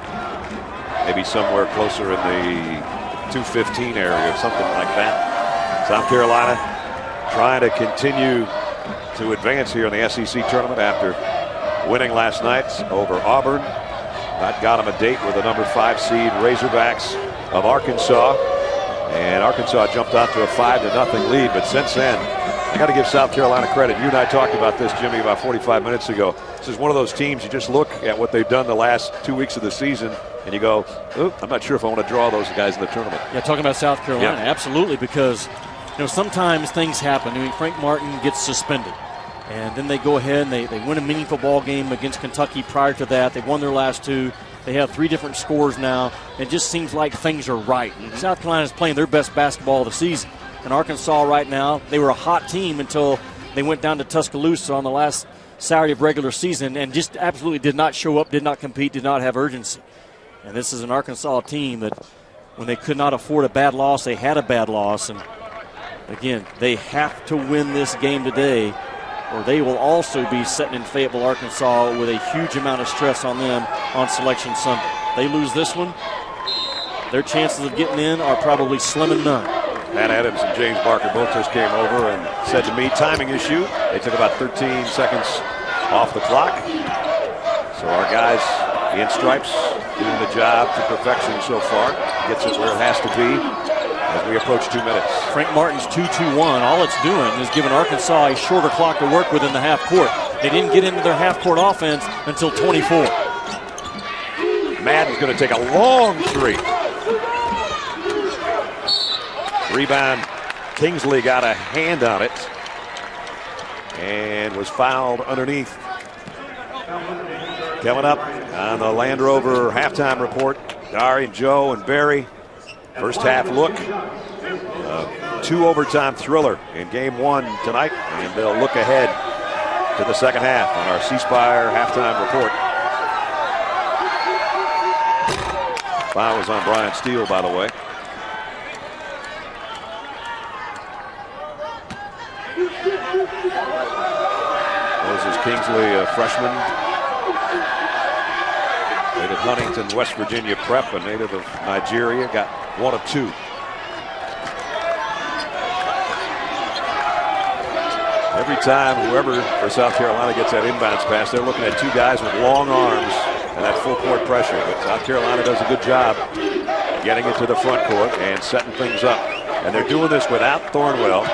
B: maybe somewhere closer in the 2:15 area, something like that. South Carolina trying to continue to advance here in the SEC tournament after winning last night over Auburn. That got them a date with the number 5 seed Razorbacks of Arkansas. And Arkansas jumped out to a 5-0 lead. But since then, I got to give South Carolina credit. You and I talked about this, Jimmy, about 45 minutes ago. This is one of those teams you just look at what they've done the last 2 weeks of the season and you go, oh, I'm not sure if I want to draw those guys in the tournament.
A: Yeah, talking about South Carolina,
B: yeah.
A: Absolutely, because sometimes things happen. I mean, Frank Martin gets suspended. And then they go ahead and they win a meaningful ball game against Kentucky prior to that. They won their last 2. They have 3 different scores now. It just seems like things are right. South Carolina is playing their best basketball of the season. And Arkansas right now, they were a hot team until they went down to Tuscaloosa on the last Saturday of regular season and just absolutely did not show up, did not compete, did not have urgency. And this is an Arkansas team that when they could not afford a bad loss, they had a bad loss. And again, they have to win this game today, or they will also be sitting in Fayetteville, Arkansas with a huge amount of stress on them on Selection Sunday. They lose this one, their chances of getting in are probably slim and none.
B: Pat Adams and James Barker both just came over and said to me, timing issue. They took about 13 seconds off the clock. So our guys in stripes doing the job to perfection so far. Gets it where it has to be as we approach 2 minutes.
A: Frank Martin's 2-2-1. All it's doing is giving Arkansas a shorter clock to work with in the half court. They didn't get into their half court offense until 24.
B: Madden's going to take a long 3. Rebound. Kingsley got a hand on it and was fouled underneath. Coming up on the Land Rover halftime report, Dari, Joe, and Barry. First half look. 2 overtime thriller in game 1 tonight, and they'll look ahead to the second half on our C Spire halftime report. Foul was on Brian Steele, by the way. Kingsley, a freshman. Native Huntington, West Virginia Prep, a native of Nigeria, got 1 of 2. Every time whoever for South Carolina gets that inbounds pass, they're looking at 2 guys with long arms and that full court pressure. But South Carolina does a good job getting it to the front court and setting things up. And they're doing this without Thornwell.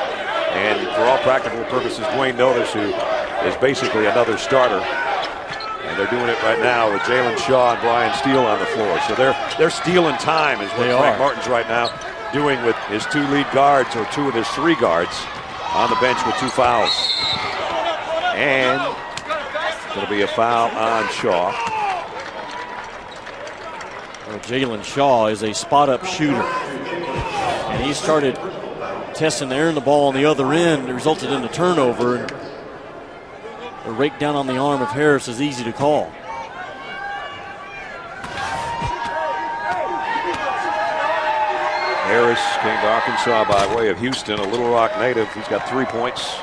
B: And for all practical purposes, Dwayne Notice, who is basically another starter. And they're doing it right now with Jalen Shaw and Brian Steele on the floor. So they're stealing time is what Frank Martin's right now doing with his 2 lead guards, or 2 of his 3 guards on the bench with 2 fouls. And it'll be a foul on Shaw.
A: Well, Jalen Shaw is a spot-up shooter. And he started testing the air and the ball on the other end. It resulted in a turnover. And the rake down on the arm of Harris is easy to call.
B: Harris came to Arkansas by way of Houston, a Little Rock native. He's got 3 points.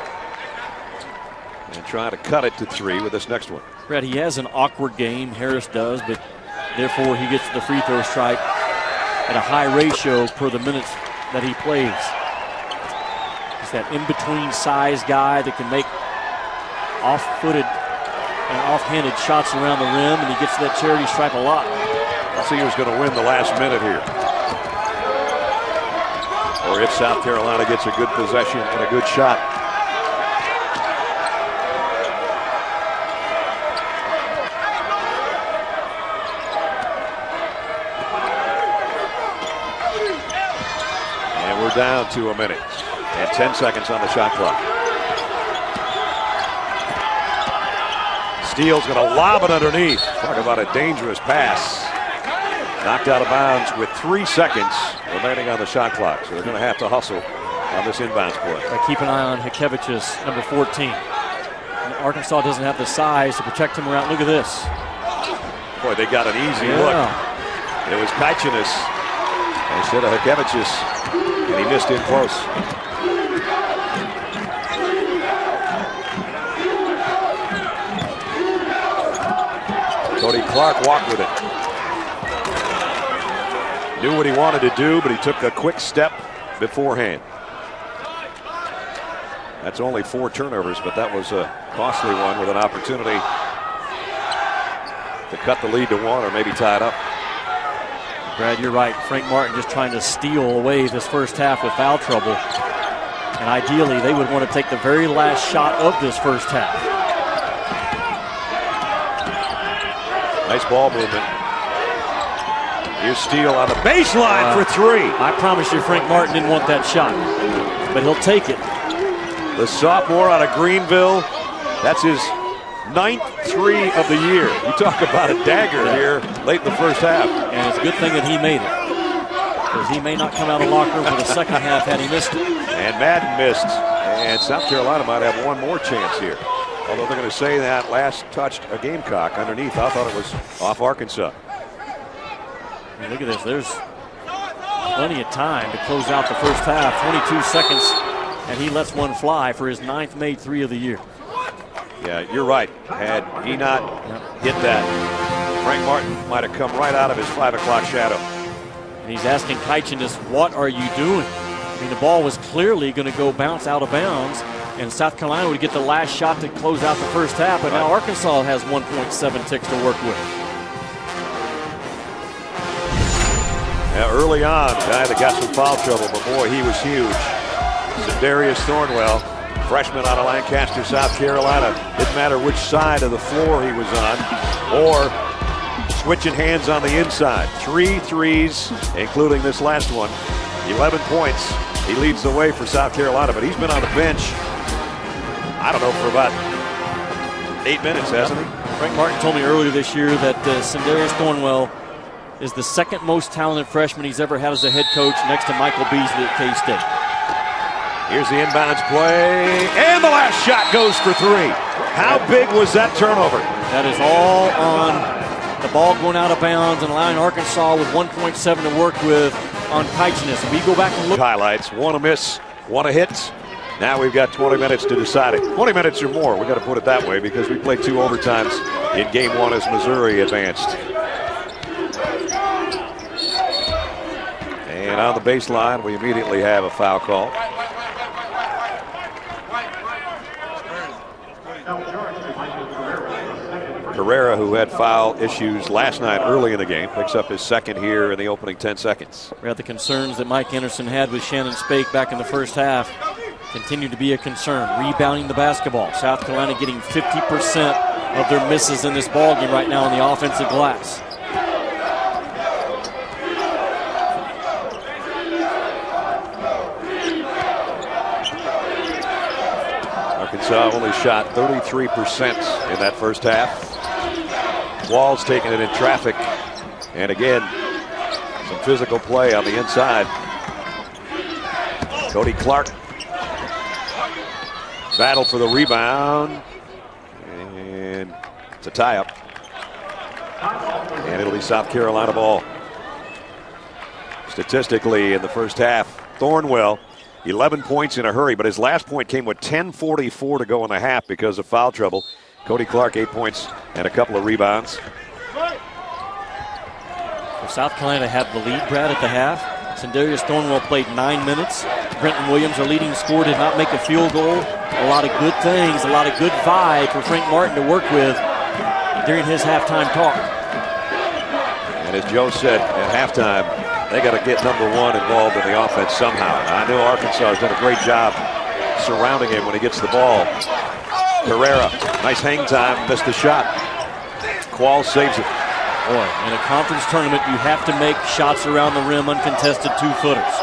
B: And trying to cut it to 3 with this next one.
A: Brad, he has an awkward game, Harris does, but therefore he gets the free throw strike at a high ratio per the minutes that he plays. He's that in-between size guy that can make off-footed and off-handed shots around the rim, and he gets to that charity stripe a lot.
B: Let's see who's going to win the last minute here. Or if South Carolina gets a good possession and a good shot. And we're down to a minute and 10 seconds on the shot clock. Steele's going to lob it underneath. Talk about a dangerous pass. Knocked out of bounds with 3 seconds remaining on the shot clock. So they're going to have to hustle on this inbounds play.
A: Keep an eye on Hikevich's number 14. And Arkansas doesn't have the size to protect him around. Look at this.
B: Boy, they got an easy look. It was Kaichinis instead of Hikevich's, and he missed in close. Cody Clark walked with it. Knew what he wanted to do, but he took a quick step beforehand. That's only 4 turnovers, but that was a costly one with an opportunity to cut the lead to 1 or maybe tie it up.
A: Brad, you're right. Frank Martin just trying to steal away this first half with foul trouble. And ideally, they would want to take the very last shot of this first half.
B: Nice ball movement. Here's Steele on the baseline for 3.
A: I promise you Frank Martin didn't want that shot, but he'll take it.
B: The sophomore out of Greenville, that's his 9th 3 of the year. You talk about a dagger here late in the first half.
A: And it's a good thing that he made it, because he may not come out of the locker room for the second half had he missed it.
B: And Madden missed, and South Carolina might have one more chance here. Although they're going to say that last touched a Gamecock underneath. I thought it was off Arkansas.
A: And look at this. There's plenty of time to close out the first half. 22 seconds, and he lets one fly for his 9th made 3 of the year.
B: Yeah, you're right. Had he not hit that, Frank Martin might have come right out of his 5 o'clock shadow.
A: And he's asking Kaichinis, what are you doing? I mean, the ball was clearly going to go bounce out of bounds, and South Carolina would get the last shot to close out the first half, but now Arkansas has 1.7 ticks to work with.
B: Now, early on, the guy that got some foul trouble, but boy, he was huge. Darius Thornwell, freshman out of Lancaster, South Carolina. Didn't matter which side of the floor he was on, or switching hands on the inside. 3 threes, including this last one. 11 points. He leads the way for South Carolina, but he's been on the bench, I don't know, for about 8 minutes, hasn't he?
A: Frank Martin told me earlier this year that Darius Thornwell is the 2nd most talented freshman he's ever had as a head coach, next to Michael Beasley at K-State.
B: Here's the inbounds play, and the last shot goes for 3. How big was that turnover?
A: That is all on the ball going out of bounds and allowing Arkansas with 1.7 to work with on Kaichinis. We go back and look.
B: Highlights, 1 a miss, 1 a hit. Now we've got 20 minutes to decide it. 20 minutes or more, we got to put it that way, because we played 2 overtimes in game 1 as Missouri advanced. And on the baseline, we immediately have a foul call. Herrera, who had foul issues last night early in the game, picks up his second here in the opening 10 seconds.
A: We had the concerns that Mike Anderson had with Shannon Spake back in the first half continue to be a concern. Rebounding the basketball. South Carolina getting 50% of their misses in this ballgame right now on the offensive glass.
B: Arkansas only shot 33% in that first half. Walls taking it in traffic. And again, some physical play on the inside. Cody Clark. Battle for the rebound. And it's a tie-up. And it'll be South Carolina ball. Statistically, in the first half, Thornwell, 11 points in a hurry, but his last point came with 10:44 to go in the half because of foul trouble. Cody Clark, 8 points and a couple of rebounds.
A: Well, South Carolina had the lead, Brad, at the half. Sindarius Thornwell played 9 minutes. Brenton Williams, our leading scorer, did not make a field goal. A lot of good things, a lot of good vibe for Frank Martin to work with during his halftime talk.
B: And as Joe said at halftime, they got to get number 1 involved in the offense somehow. I know Arkansas has done a great job surrounding him when he gets the ball. Herrera, nice hang time, missed the shot. Qualls saves it.
A: Boy, in a conference tournament, you have to make shots around the rim, uncontested 2-footers.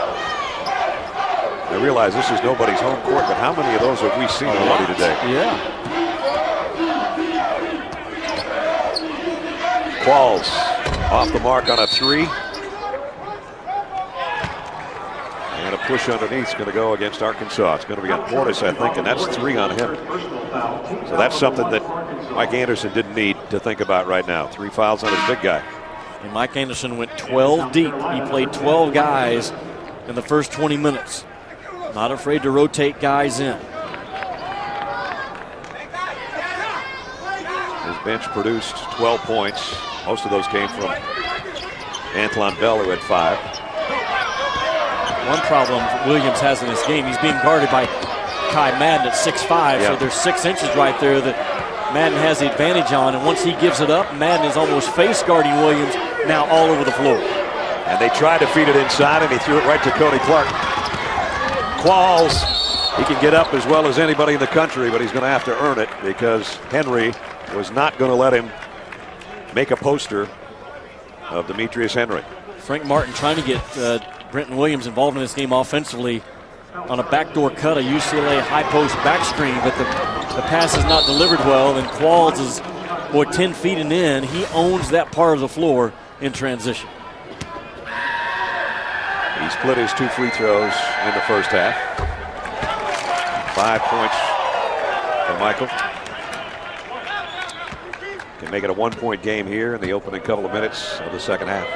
B: I realize this is nobody's home court, but how many of those have we seen already today?
A: Yeah.
B: Qualls off the mark on a 3. And a push underneath is going to go against Arkansas. It's going to be on Portis, I think, and that's 3 on him. So that's something that Mike Anderson didn't need to think about right now. 3 fouls on his big guy.
A: And Mike Anderson went 12 deep. He played 12 guys in the first 20 minutes. Not afraid to rotate guys in.
B: His bench produced 12 points. Most of those came from Antoine Bell, who had 5.
A: One problem Williams has in this game, he's being guarded by Kai Madden at 6'5", so there's 6 inches right there that Madden has the advantage on, and once he gives it up, Madden is almost face guarding Williams, now all over the floor.
B: And they tried to feed it inside, and he threw it right to Cody Clark. Qualls, he can get up as well as anybody in the country, but he's going to have to earn it because Henry was not going to let him make a poster of Demetrius Henry.
A: Frank Martin trying to get Brenton Williams involved in this game offensively on a backdoor cut, a UCLA high post back screen, but the pass is not delivered well, and Qualls is 10 feet and in. He owns that part of the floor in transition.
B: He split his 2 free throws in the first half. 5 points for Michael. Can make it a 1-point game here in the opening couple of minutes of the second half.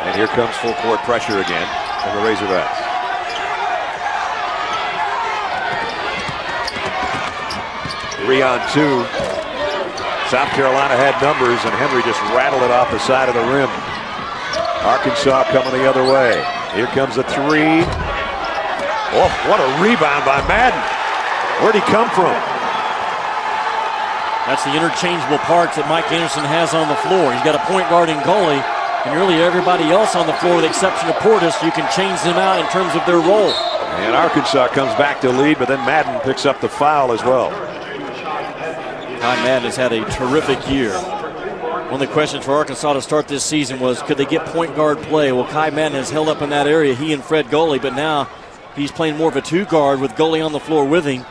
B: And here comes full court pressure again from the Razorbacks. Three on 2. South Carolina had numbers, and Henry just rattled it off the side of the rim. Arkansas coming the other way. Here comes a 3. Oh, what a rebound by Madden. Where'd he come from?
A: That's the interchangeable parts that Mike Anderson has on the floor. He's got a point guard and goalie, and really everybody else on the floor, with the exception of Portis, you can change them out in terms of their role.
B: And Arkansas comes back to lead, but then Madden picks up the foul as well.
A: Kai Madden has had a terrific year. One of the questions for Arkansas to start this season was, could they get point guard play? Well, Kai Madden has held up in that area, he and Fred Goley, but now he's playing more of a 2 guard with Goley on the floor with him,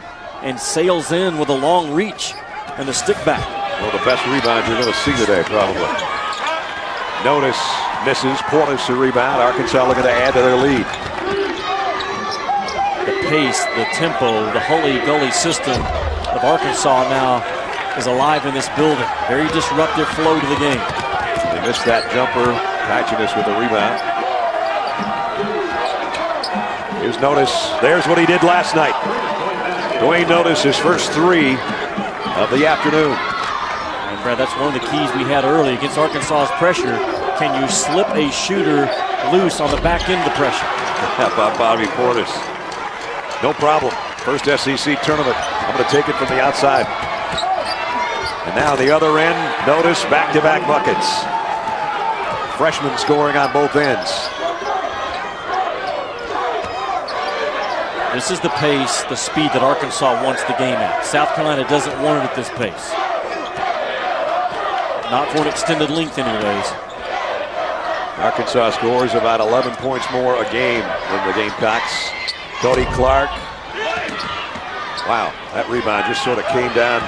A: and sails in with a long reach and the stick back.
B: Well, the best rebound you're going to see today, probably. Notice misses. Portis a rebound. Arkansas looking to add to their lead.
A: The pace, the tempo, the Hully-Gully system of Arkansas now is alive in this building. Very disruptive flow to the game.
B: They missed that jumper. Kachinas with the rebound. Here's Notice. There's what he did last night. Dwayne Notice, his first 3 of the afternoon.
A: And Brad, that's one of the keys we had early against Arkansas's pressure. Can you slip a shooter loose on the back end of the pressure?
B: How about Bobby Portis? No problem. First SEC tournament. I'm going to take it from the outside. And now the other end, Notice back-to-back buckets. Freshman scoring on both ends.
A: This is the pace, the speed that Arkansas wants the game at. South Carolina doesn't want it at this pace. Not for an extended length anyways.
B: Arkansas scores about 11 points more a game than the Gamecocks. Cody Clark. Wow, that rebound just sort of came down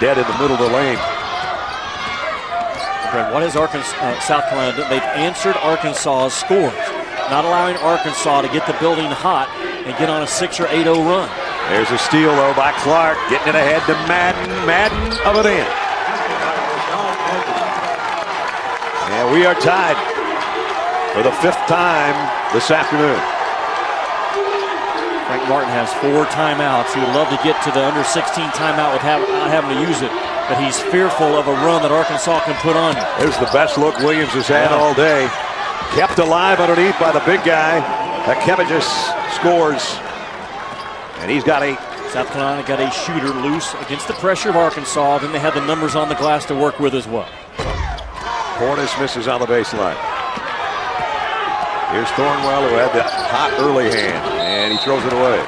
B: dead in the middle of the lane.
A: Brad, what has South Carolina done? They've answered Arkansas's scores, not allowing Arkansas to get the building hot and get on a 6 or 8-0 run.
B: There's a steal, though, by Clark, getting it ahead to Madden. Madden of it in. And we are tied for the 5th time this afternoon.
A: Frank Martin has 4 timeouts. He would love to get to the under 16 timeout without having to use it, but he's fearful of a run that Arkansas can put on you.
B: There's the best look Williams has had all day. Kept alive underneath by the big guy. Akevicius scores, and he's got 8.
A: South Carolina got a shooter loose against the pressure of Arkansas. Then they had the numbers on the glass to work with as well.
B: Portis misses on the baseline. Here's Thornwell, who had the hot early hand, and he throws it away.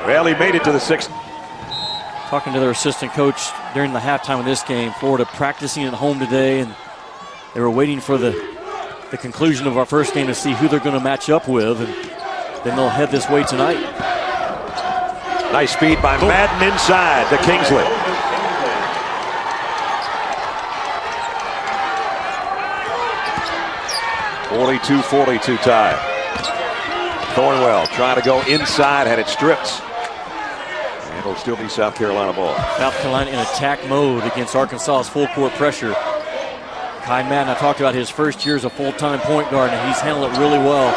B: Well, he made it to the 6th.
A: Talking to their assistant coach during the halftime of this game, Florida practicing at home today, and they were waiting for the conclusion of our first game to see who they're going to match up with, and then they'll head this way tonight.
B: Nice speed by Madden inside to Kingsley. .42-42 tie. Thornwell trying to go inside, had it stripped. And it'll still be South Carolina ball.
A: South Carolina in attack mode against Arkansas's full court pressure. Kai Madden, I talked about his first year as a full-time point guard, and he's handled it really well.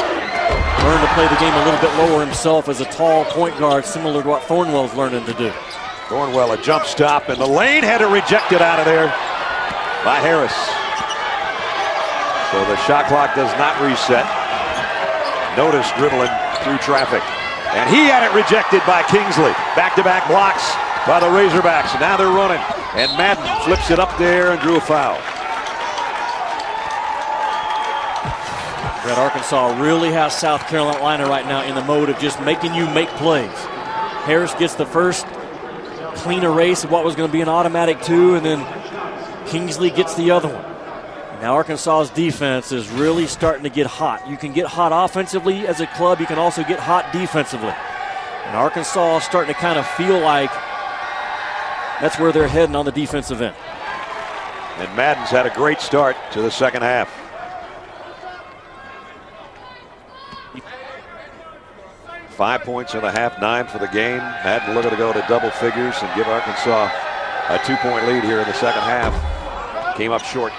A: Learned to play the game a little bit lower himself as a tall point guard, similar to what Thornwell's learning to do.
B: Thornwell, a jump stop in the lane, had it rejected out of there by Harris. So the shot clock does not reset. Notice dribbling through traffic. And he had it rejected by Kingsley. Back-to-back blocks by the Razorbacks. Now they're running. And Madden flips it up there and drew a foul.
A: Brad, Arkansas really has South Carolina right now in the mode of just making you make plays. Harris gets the first clean erase of what was going to be an automatic 2, and then Kingsley gets the other one. Now Arkansas's defense is really starting to get hot. You can get hot offensively as a club. You can also get hot defensively. And Arkansas is starting to kind of feel like that's where they're heading on the defensive end.
B: And Madden's had a great start to the second half. Five points in the half, 9 for the game. Madden looking to go to double figures and give Arkansas a 2-point lead here in the second half. Came up short.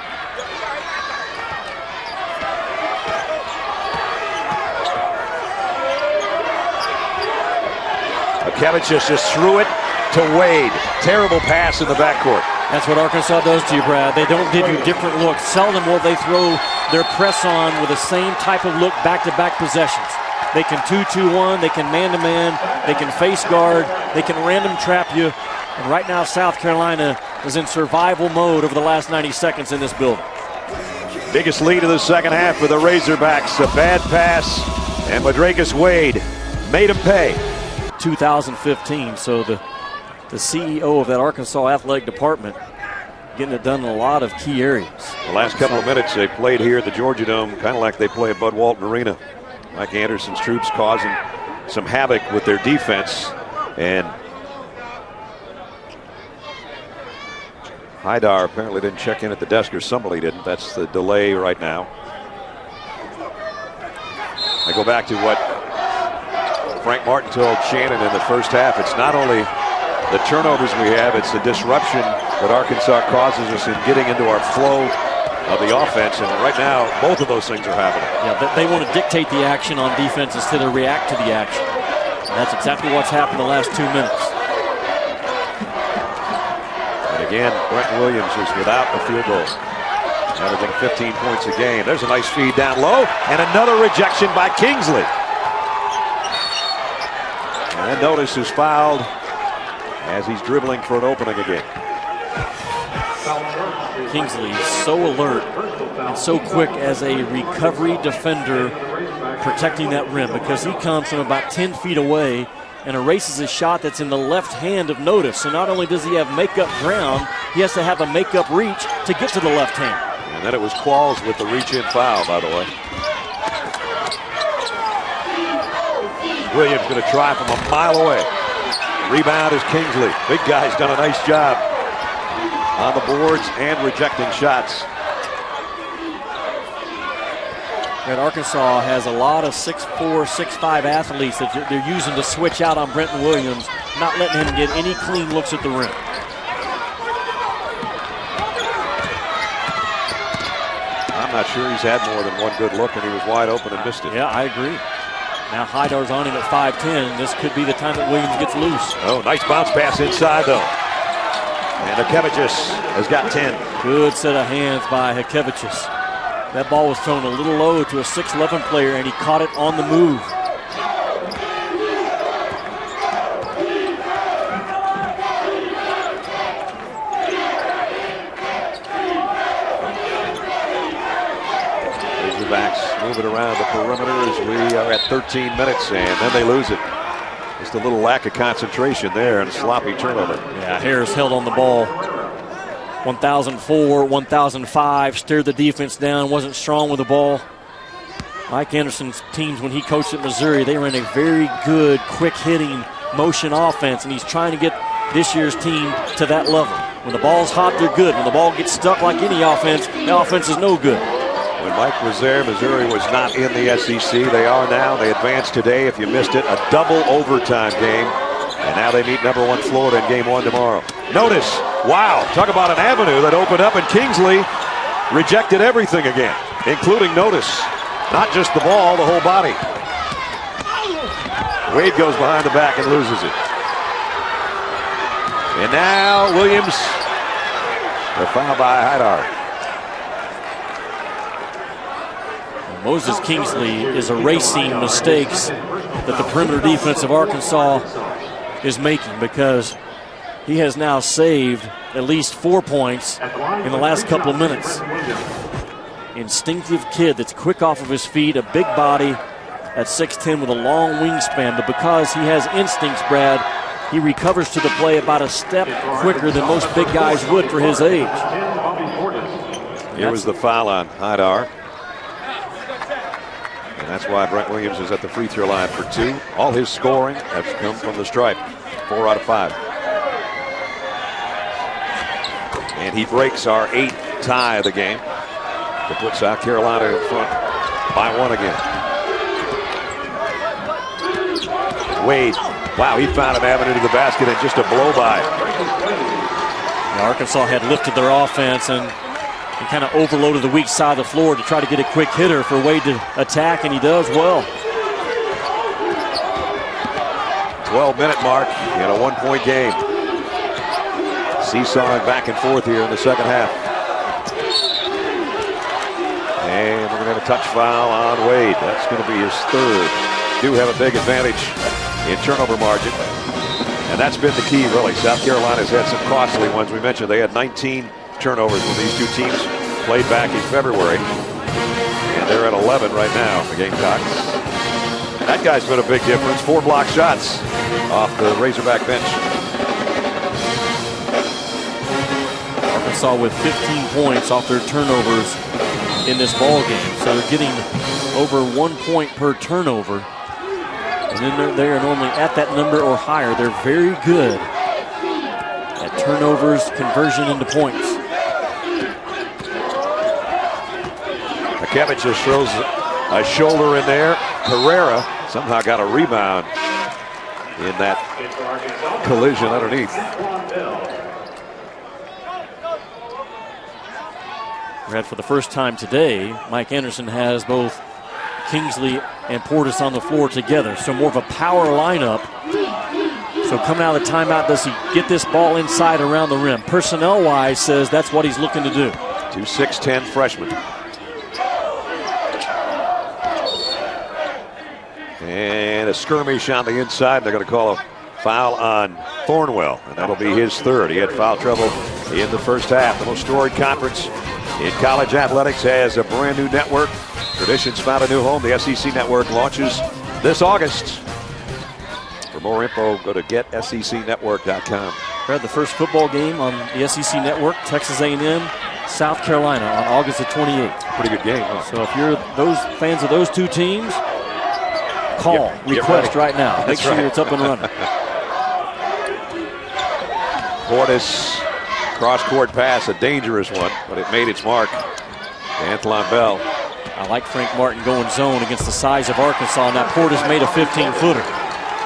B: Akevicius just threw it to Wade. Terrible pass in the backcourt.
A: That's what Arkansas does to you, Brad. They don't give you different looks. Seldom will they throw their press on with the same type of look back-to-back possessions. They can 2-2-1, they can man-to-man, they can face guard, they can random trap you. And right now, South Carolina is in survival mode over the last 90 seconds in this building.
B: Biggest lead of the second half for the Razorbacks. A bad pass, and Madracus Wade made him pay.
A: 2015, so the CEO of that Arkansas athletic department getting it done in a lot of key areas.
B: The last couple of minutes they played here at the Georgia Dome, kind of like they play at Bud Walton Arena. Mike Anderson's troops causing some havoc with their defense, and Haidar apparently didn't check in at the desk, or somebody didn't. That's the delay right now. I go back to what Frank Martin told Shannon in the first half. It's not only the turnovers we have, it's the disruption that Arkansas causes us in getting into our flow of the offense, and right now both of those things are happening.
A: Yeah, they want to dictate the action on defense instead of react to the action. And that's exactly what's happened the last 2 minutes.
B: And again, Brent Williams is without a field goal, averaging 15 points a game. There's a nice feed down low, and another rejection by Kingsley. And notice is fouled as he's dribbling for an opening again.
A: Kingsley is so alert and so quick as a recovery defender protecting that rim, because he comes from about 10 feet away and erases a shot that's in the left hand of Notice. So not only does he have makeup ground, he has to have a makeup reach to get to the left hand.
B: And then it was Qualls with the reach-in foul, by the way. Williams going to try from a mile away. Rebound is Kingsley. Big guy's done a nice job on the boards and rejecting shots.
A: And Arkansas has a lot of 6'4", 6'5" athletes that they're using to switch out on Brenton Williams, not letting him get any clean looks at the rim.
B: I'm not sure he's had more than one good look, and he was wide open and missed it.
A: Yeah, I agree. Now Hydar's on him at 5'10". This could be the time that Williams gets loose.
B: Oh, nice bounce pass inside, though. And Hakevicius has got 10.
A: Good set of hands by Hakevicius. That ball was thrown a little low to a 6'11" player, and he caught it on the move.
B: Razorbacks move it around the perimeter as we are at 13 minutes, and then they lose it. Just a little lack of concentration there and a sloppy turnover.
A: Yeah, Harris held on the ball. 1004, 1005, stared the defense down, wasn't strong with the ball. Mike Anderson's teams, when he coached at Missouri, they ran a very good, quick-hitting motion offense, and he's trying to get this year's team to that level. When the ball's hot, they're good. When the ball gets stuck like any offense, the offense is no good.
B: When Mike was there, Missouri was not in the SEC. They are now. They advanced today, if you missed it, a double overtime game. And now they meet number 1 Florida in game 1 tomorrow. Notice, wow, talk about an avenue that opened up, and Kingsley rejected everything again, including Notice. Not just the ball, the whole body. Wade goes behind the back and loses it. And now Williams, they're fouled by Haidar.
A: Moses Kingsley is erasing mistakes that the perimeter defense of Arkansas is making, because he has now saved at least 4 points in the last couple of minutes. Instinctive kid that's quick off of his feet, a big body at 6'10" with a long wingspan, but because he has instincts, Brad, he recovers to the play about a step quicker than most big guys would for his age.
B: Here was the foul on Haidar. And that's why Brent Williams is at the free throw line for 2. All his scoring has come from the stripe. 4 out of 5. And he breaks our 8th tie of the game to put South Carolina in front by 1 again. Wade, wow, he found an avenue to the basket and just a blow by.
A: Now, Arkansas had lifted their offense and kind of overloaded the weak side of the floor to try to get a quick hitter for Wade to attack, and he does well.
B: 12-minute mark in a 1-point game. Seesawing back and forth here in the second half. And we're going to have a touch foul on Wade. That's going to be his 3rd. Do have a big advantage in turnover margin. And that's been the key, really. South Carolina's had some costly ones. We mentioned they had 19 turnovers when these 2 teams played back in February. And they're at 11 right now, the Gamecocks. That guy's been a big difference. 4 block shots off the Razorback bench.
A: Arkansas with 15 points off their turnovers in this ball game. So they're getting over 1 point per turnover. And then they are normally at that number or higher. They're very good at turnovers, conversion into points.
B: Hakevicius just throws a shoulder in there. Herrera somehow got a rebound in that collision underneath.
A: Brad, for the first time today, Mike Anderson has both Kingsley and Portis on the floor together. So more of a power lineup. So coming out of the timeout, does he get this ball inside around the rim? Personnel-wise, says that's what he's looking to do.
B: 2 6'10" freshman. And a skirmish on the inside. They're going to call a foul on Thornwell, and that'll be his third. He had foul trouble in the first half. The most storied conference in college athletics has a brand new network. Traditions found a new home. The SEC Network launches this August. For more info, go to getsecnetwork.com.
A: Brad, the first football game on the SEC Network, Texas A&M, South Carolina on August the 28th.
B: Pretty good game, huh?
A: So if you're those fans of those two teams, call, request right now. Make sure it's up and running.
B: Portis, cross-court pass, a dangerous one, but it made its mark. Antoine Bell.
A: I like Frank Martin going zone against the size of Arkansas. Now Portis made a 15-footer,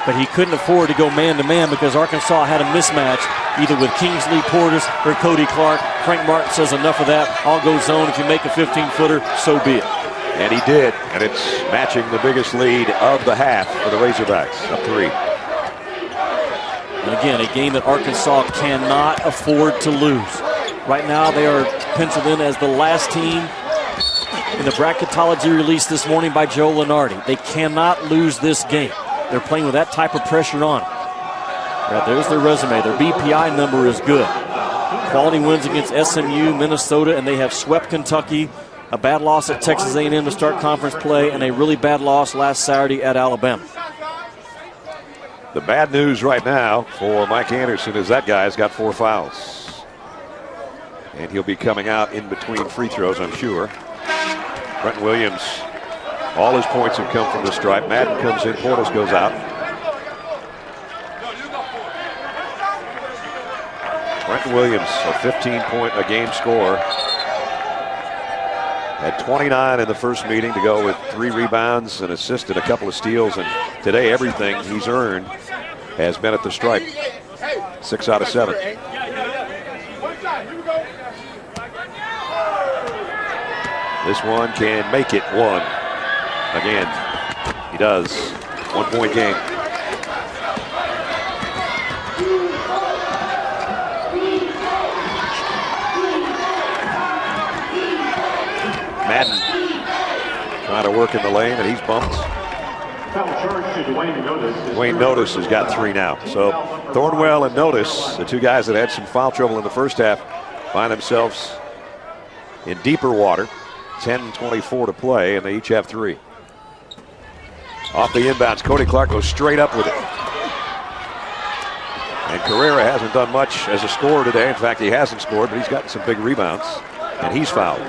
A: but he couldn't afford to go man-to-man because Arkansas had a mismatch either with Kingsley, Portis, or Cody Clark. Frank Martin says enough of that. I'll go zone. If you make a 15-footer, so be it.
B: And he did, and it's matching the biggest lead of the half for the Razorbacks, up 3.
A: And again, a game that Arkansas cannot afford to lose. Right now, they are penciled in as the last team in the bracketology released this morning by Joe Lunardi. They cannot lose this game. They're playing with that type of pressure on. Right, there's their resume. Their BPI number is good. Quality wins against SMU, Minnesota, and they have swept Kentucky. A bad loss at Texas A&M to start conference play, and a really bad loss last Saturday at Alabama.
B: The bad news right now for Mike Anderson is that guy's got 4 fouls. And he'll be coming out in between free throws, I'm sure. Brenton Williams, all his points have come from the stripe. Madden comes in, Portis goes out. Brenton Williams, a 15-point-a-game scorer. Had 29 in the first meeting to go with 3 rebounds, an assist, and a couple of steals. And today, everything he's earned has been at the stripe. 6 out of 7. This one can make it 1. Again, he does. 1-point game. Madden trying to work in the lane, and he's bumped. Dwayne Notice has got 3 now. So Thornwell and Notice, the 2 guys that had some foul trouble in the first half, find themselves in deeper water. 10:24 to play, and they each have 3. Off the inbounds, Cody Clark goes straight up with it. And Carrera hasn't done much as a scorer today. In fact, he hasn't scored, but he's gotten some big rebounds, and he's fouled.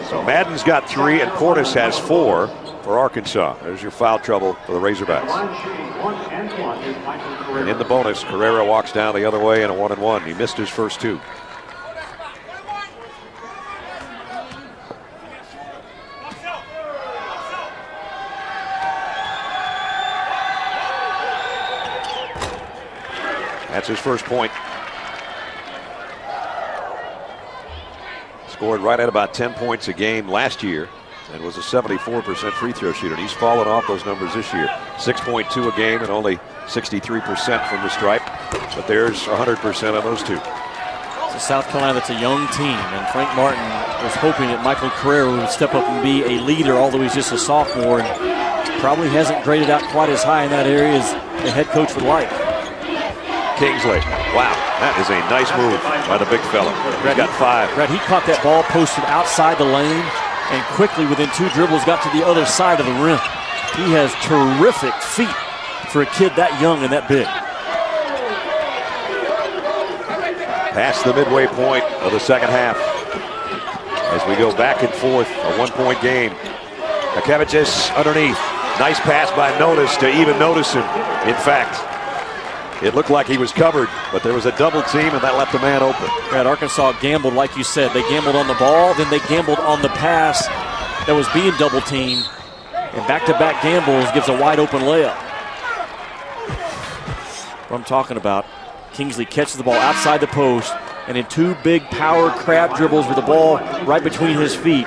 B: So Madden's got 3, and Portis has 4 for Arkansas. There's your foul trouble for the Razorbacks. And in the bonus, Carrera walks down the other way in a 1-and-1. He missed his first 2. That's his first point. Scored right at about 10 points a game last year and was a 74% free throw shooter. And he's fallen off those numbers this year. 6.2 a game and only 63% from the stripe. But there's 100% on those 2.
A: It's a South Carolina that's a young team, and Frank Martin was hoping that Michael Carrera would step up and be a leader, although he's just a sophomore and probably hasn't graded out quite as high in that area as the head coach would like.
B: Kingsley. Wow, that is a nice move by the big fella. He's got 5.
A: Brad, he caught that ball posted outside the lane and quickly within 2 dribbles got to the other side of the rim. He has terrific feet for a kid that young and that big.
B: Past the midway point of the second half. As we go back and forth, a 1-point game. Akevicius underneath. Nice pass by Notice to even notice him. In fact, it looked like he was covered, but there was a double team, and that left the man open.
A: Brad, Arkansas gambled, like you said. They gambled on the ball, then they gambled on the pass that was being double teamed. And back-to-back gambles gives a wide-open layup. What I'm talking about, Kingsley catches the ball outside the post, and in 2 big power crab dribbles with the ball right between his feet,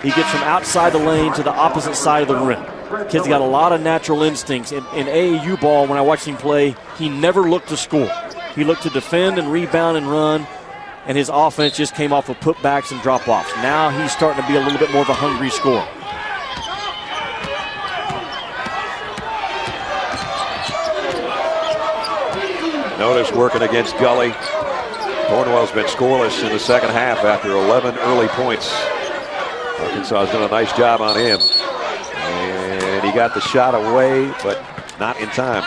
A: he gets from outside the lane to the opposite side of the rim. Kid's got a lot of natural instincts. In AAU ball, when I watched him play, he never looked to score. He looked to defend and rebound and run, and his offense just came off of putbacks and drop-offs. Now he's starting to be a little bit more of a hungry scorer.
B: Notice working against Gully. Cornwell's been scoreless in the second half after 11 early points. Arkansas has done a nice job on him. And he got the shot away, but not in time.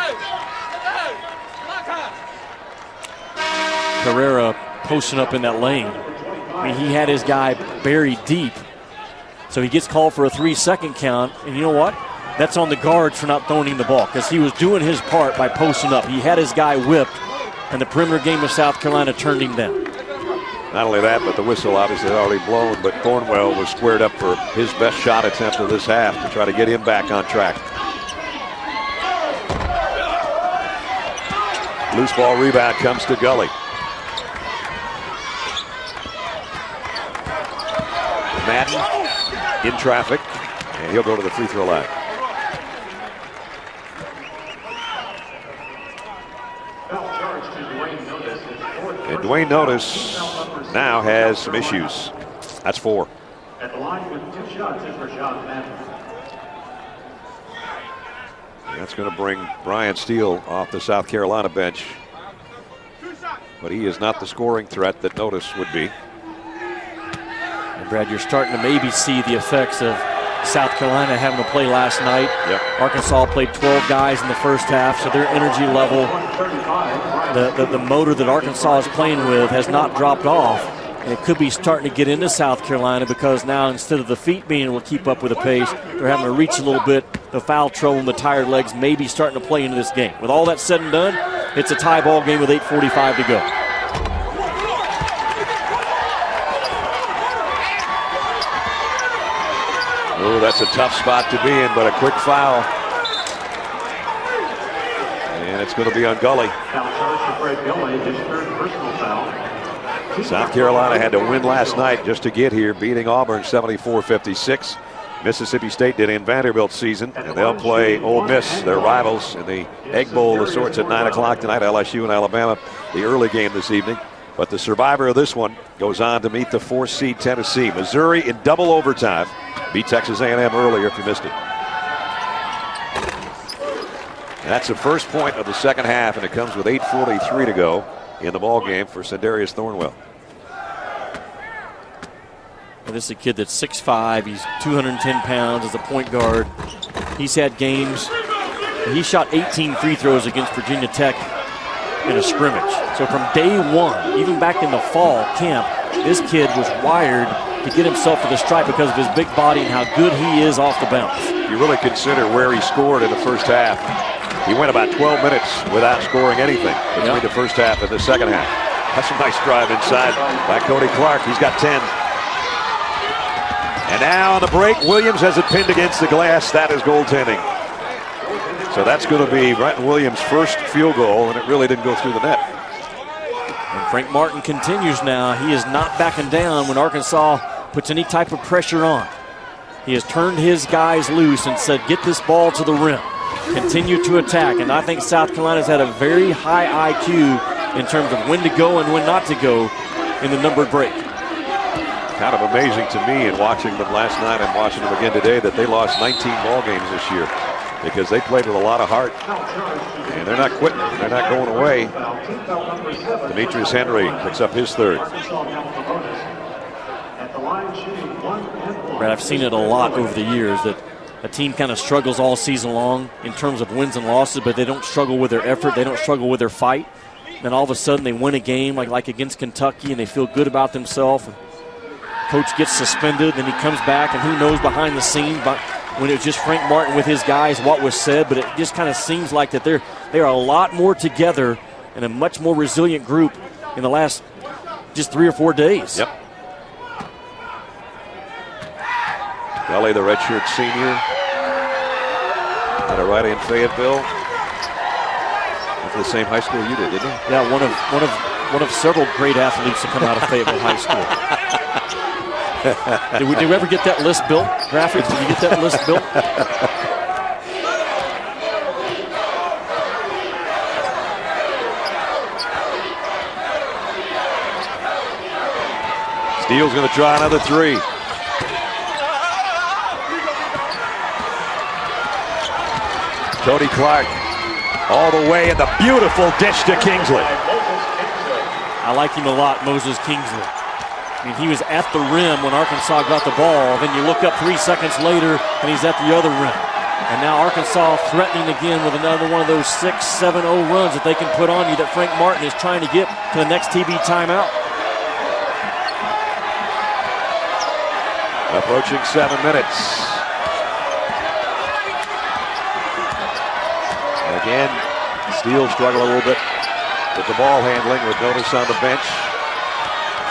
A: Carrera posting up in that lane. I mean, he had his guy buried deep. So he gets called for a 3-second count. And you know what? That's on the guards for not throwing him the ball, because he was doing his part by posting up. He had his guy whipped, and the perimeter game of South Carolina turned him down.
B: Not only that, but the whistle obviously had already blown, but Cornwell was squared up for his best shot attempt of this half to try to get him back on track. Loose ball rebound comes to Gully. Madden in traffic, and he'll go to the free throw line. And Dwayne Notice now has some issues. That's 4.
F: At the line with 2 shots is Rashad Madden.
B: That's going to bring Brian Steele off the South Carolina bench. But he is not the scoring threat that Notice would be.
A: And Brad, you're starting to maybe see the effects of South Carolina having to play last night.
B: Yep.
A: Arkansas played 12 guys in the first half, so their energy level, the motor that Arkansas is playing with has not dropped off. And it could be starting to get into South Carolina, because now instead of the feet being able to keep up with the pace, they're having to reach a little bit. The foul trouble and the tired legs may be starting to play into this game. With all that said and done, it's a tie ball game with 8:45 to go.
B: Oh, that's a tough spot to be in, but a quick foul. And it's going to be on Gully. South Carolina had to win last night just to get here, beating Auburn 74-56. Mississippi State did in Vanderbilt's season, and they'll play Ole Miss, their rivals, in the Egg Bowl of sorts at 9 o'clock tonight. LSU and Alabama, the early game this evening. But the survivor of this one goes on to meet the 4th seed Tennessee. Missouri in double overtime beat Texas A&M earlier, if you missed it. And that's the first point of the second half, and it comes with 8:43 to go in the ball game for Sendarius Thornwell.
A: And this is a kid that's 6'5". He's 210 pounds as a point guard. He's had games. He shot 18 free throws against Virginia Tech in a scrimmage. So from day one, even back in the fall camp, this kid was wired to get himself to the stripe because of his big body and how good he is off the bounce.
B: You really consider where he scored in the first half. He went about 12 minutes without scoring anything between the first half and the second half. That's a nice drive inside by Cody Clark. He's got 10. And now on the break, Williams has it pinned against the glass. That is goaltending. So that's going to be Brenton Williams' first field goal, and it really didn't go through the net.
A: And Frank Martin continues now. He is not backing down when Arkansas puts any type of pressure on. He has turned his guys loose and said, get this ball to the rim. Continue to attack. And I think South Carolina's had a very high IQ in terms of when to go and when not to go in the numbered break.
B: Kind of amazing to me in watching them last night and watching them again today that they lost 19 ball games this year, because they played with a lot of heart. And they're not quitting. They're not going away. Demetrius Henry picks up his 3rd.
A: Brad, I've seen it a lot over the years that a team kind of struggles all season long in terms of wins and losses, but they don't struggle with their effort. They don't struggle with their fight. Then all of a sudden they win a game like against Kentucky, and they feel good about themselves. Coach gets suspended, then he comes back, and who knows behind the scenes, but when it was just Frank Martin with his guys, what was said, but it just kind of seems like that they are a lot more together and a much more resilient group in the last just 3 or 4 days.
B: Yep. Gully, the redshirt senior, out of right in Fayetteville. Went to the same high school you did, didn't he?
A: Yeah, one of one of several great athletes to come out of Fayetteville High School. Did we ever get that list built? Graphics, did you get that list built?
B: Steele's going to try another three. Cody Clark all the way, and the beautiful dish to Kingsley.
A: I like him a lot, Moses Kingsley. I mean, he was at the rim when Arkansas got the ball. Then you look up 3 seconds later, and he's at the other rim. And now Arkansas threatening again with another one of those 6-7-0 runs that they can put on you that Frank Martin is trying to get to the next TB timeout.
B: Approaching 7 minutes. Again, Steele struggled a little bit with the ball handling with Notice on the bench.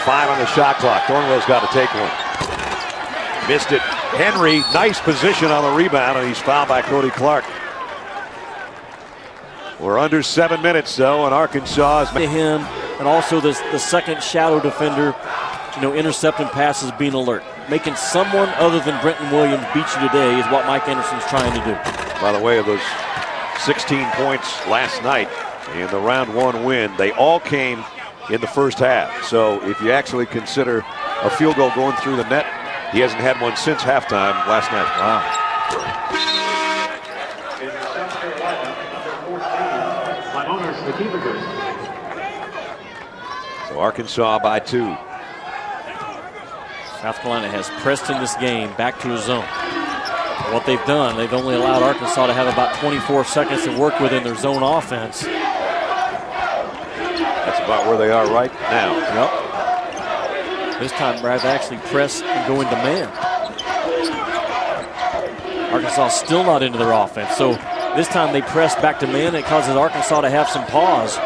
B: 5 on the shot clock. Thornwell's got to take one. Missed it. Henry, nice position on the rebound, and he's fouled by Cody Clark. We're under 7 minutes, though, and Arkansas is...
A: To him, and also the second shadow defender, intercepting passes, being alert. Making someone other than Brenton Williams beat you today is what Mike Anderson's trying to do.
B: By the way, of those 16 points last night in the round 1 win, they all came in the first half. So if you actually consider a field goal going through the net, he hasn't had one since halftime last night.
A: Wow.
F: In South Carolina, number 14, Lamona Stakivagos.
B: So Arkansas by 2.
A: South Carolina has pressed in this game back to a zone. What they've done, they've only allowed Arkansas to have about 24 seconds to work within their zone offense.
B: That's about where they are right now.
A: Yep. This time, Brad, they actually press and go into man. Arkansas still not into their offense. So this time they press back to man. It causes Arkansas to have some pause.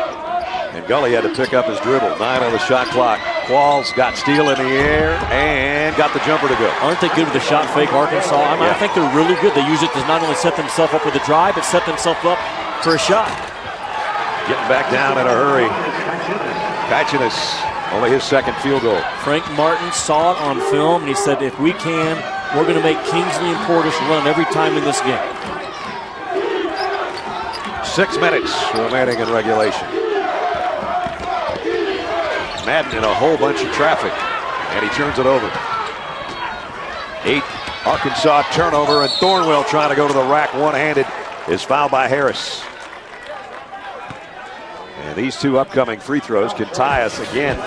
B: And Gully had to pick up his dribble. 9 on the shot clock. Qualls got Steele in the air and got the jumper to go.
A: Aren't they good with the shot fake, Arkansas? I think they're really good. They use it to not only set themselves up with a drive, but set themselves up for a shot.
B: Getting back down in a hurry. Kachinas, only his second field goal.
A: Frank Martin saw it on film, and he said, if we can, we're going to make Kingsley and Portis run every time in this game.
B: 6 minutes remaining in regulation. Madden in a whole bunch of traffic, and he turns it over. 8 Arkansas turnover, and Thornwell trying to go to the rack one-handed is fouled by Harris. And these 2 upcoming free throws can tie us again.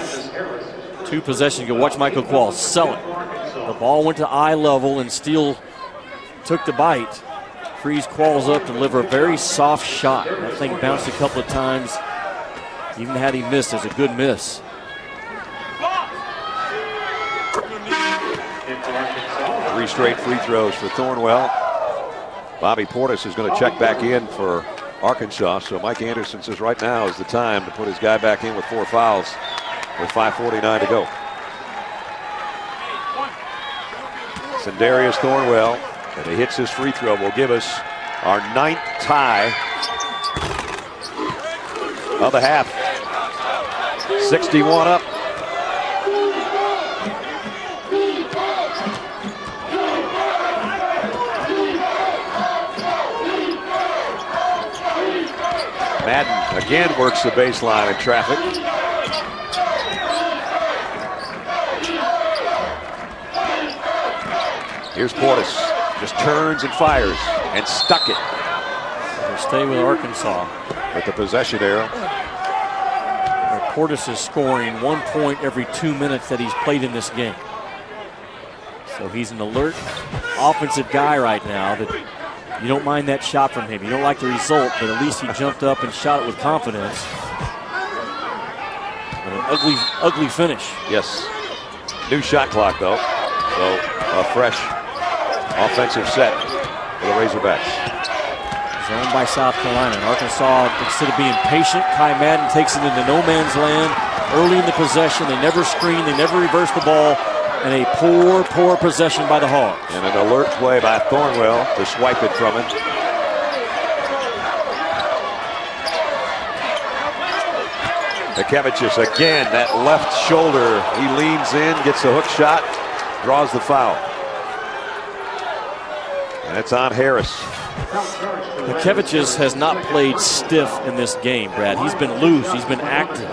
A: 2 possessions ago. Watch Michael Qualls sell it. The ball went to eye level, and Steele took the bite. Frees Qualls up to deliver a very soft shot. That thing bounced a couple of times. Even had he missed, it's a good miss.
B: 3 straight free throws for Thornwell. Bobby Portis is going to check back in for Arkansas. So Mike Anderson says right now is the time to put his guy back in with 4 fouls with 5:49 to go. Sindarius Thornwell, and he hits his free throw, will give us our 9th tie of the half. 61 up. Madden again works the baseline in traffic. Here's Portis, just turns and fires and stuck it.
A: They'll stay with Arkansas.
B: With the possession arrow.
A: Portis is scoring 1 point every 2 minutes that he's played in this game. So he's an alert offensive guy right now that you don't mind that shot from him. You don't like the result, but at least he jumped up and shot it with confidence. And an ugly finish.
B: Yes. New shot clock, though. So a fresh offensive set for the Razorbacks.
A: Zoned by South Carolina. And Arkansas, instead of being patient, Kai Madden takes it into no man's land early in the possession. They never screen, they never reverse the ball. And a poor possession by the Hogs.
B: And an alert play by Thornwell to swipe it from him. Akevicius again, that left shoulder. He leans in, gets the hook shot, draws the foul. And it's on Harris.
A: Akevicius has not played stiff in this game, Brad. He's been loose. He's been active.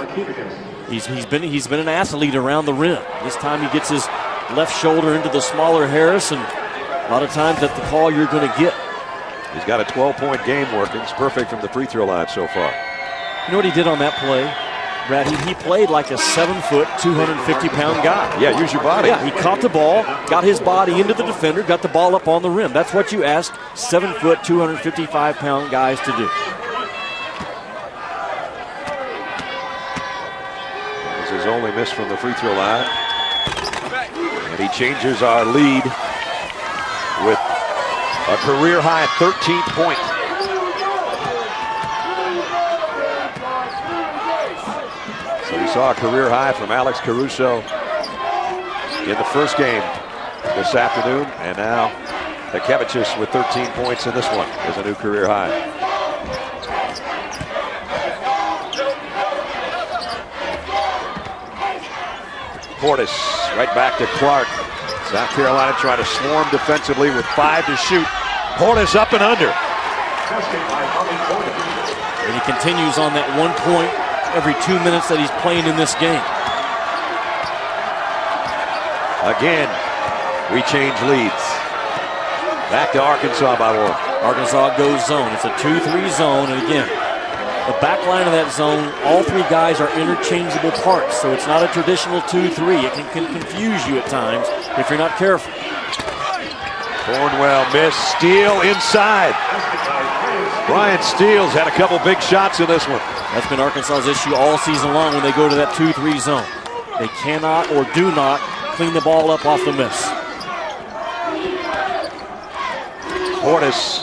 A: He's been an athlete around the rim. This time he gets his left shoulder into the smaller Harris, and a lot of times that's the call you're going to get.
B: He's got a 12-point game working. It's perfect from the free throw line so far.
A: You know what he did on that play, Brad? He played like a 7-foot, 250-pound guy.
B: Yeah, use your body.
A: Yeah, he caught the ball, got his body into the defender, got the ball up on the rim. That's what you ask 7-foot, 255-pound guys to do.
B: This is his only miss from the free throw line. And he changes our lead with a career-high 13th point. So we saw a career high from Alex Caruso in the first game this afternoon, and now Akevicius with 13 points in this one is a new career high. Portis right back to Clark. South Carolina trying to swarm defensively with 5 to shoot. Portis up and under.
A: And he continues on that 1 point every 2 minutes that he's playing in this game.
B: Again, we change leads. Back to Arkansas by 1.
A: Arkansas goes zone. It's a 2-3 zone, and again, the back line of that zone, all 3 guys are interchangeable parts, so it's not a traditional 2-3. It can confuse you at times if you're not careful.
B: Cornwell missed. Steele inside. Brian Steele's had a couple big shots in this one.
A: That's been Arkansas's issue all season long when they go to that 2-3 zone. They cannot or do not clean the ball up off the miss.
B: Portis.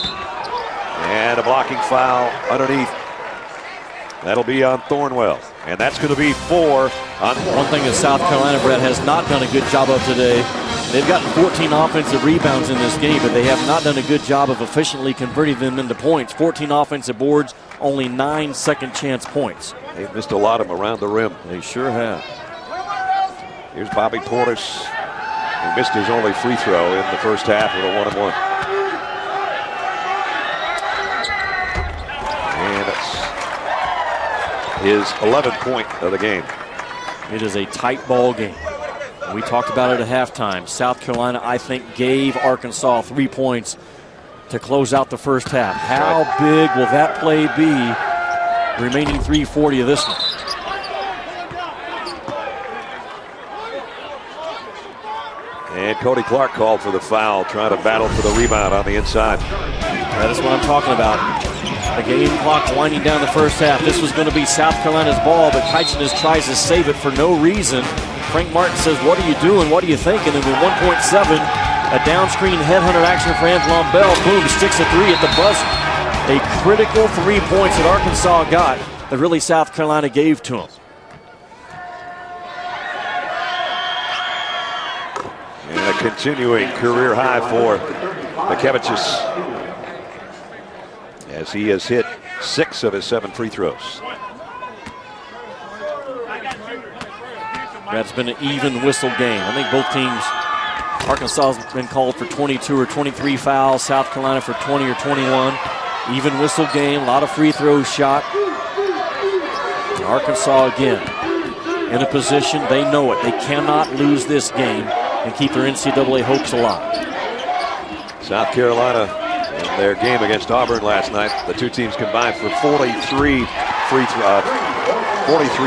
B: And a blocking foul underneath. That'll be on Thornwell. And that's going to be 4 on
A: One thing that South Carolina, Brett, has not done a good job of today, they've gotten 14 offensive rebounds in this game, but they have not done a good job of efficiently converting them into points. 14 offensive boards, only 9 second chance points.
B: They've missed a lot of them around the rim.
A: They sure have.
B: Here's Bobby Portis. He missed his only free throw in the first half with a 1-on-1. And it's his 11th point of the game.
A: It is a tight ball game. We talked about it at halftime. South Carolina, I think, gave Arkansas 3 points to close out the first half. How big will that play be? Remaining 3:40 of this one.
B: And Cody Clark called for the foul, trying to battle for the rebound on the inside.
A: That is what I'm talking about. The game clock winding down the first half. This was going to be South Carolina's ball, but Kyson tries to save it for no reason. Frank Martin says, "What are you doing? What are you thinking?" And with 1.7, a downscreen headhunter action for Antoine Bell. Boom, sticks a 3 at the buzzer. A critical 3 points that Arkansas got that really South Carolina gave to them.
B: And a continuing career high for Akevicius, as he has hit 6 of his 7 free throws.
A: That's been an even whistle game. I think both teams, Arkansas has been called for 22 or 23 fouls, South Carolina for 20 or 21. Even whistle game, a lot of free throws shot. And Arkansas again in a position, they know it. They cannot lose this game and keep their NCAA hopes alive.
B: South Carolina, in their game against Auburn last night, the 2 teams combined for 43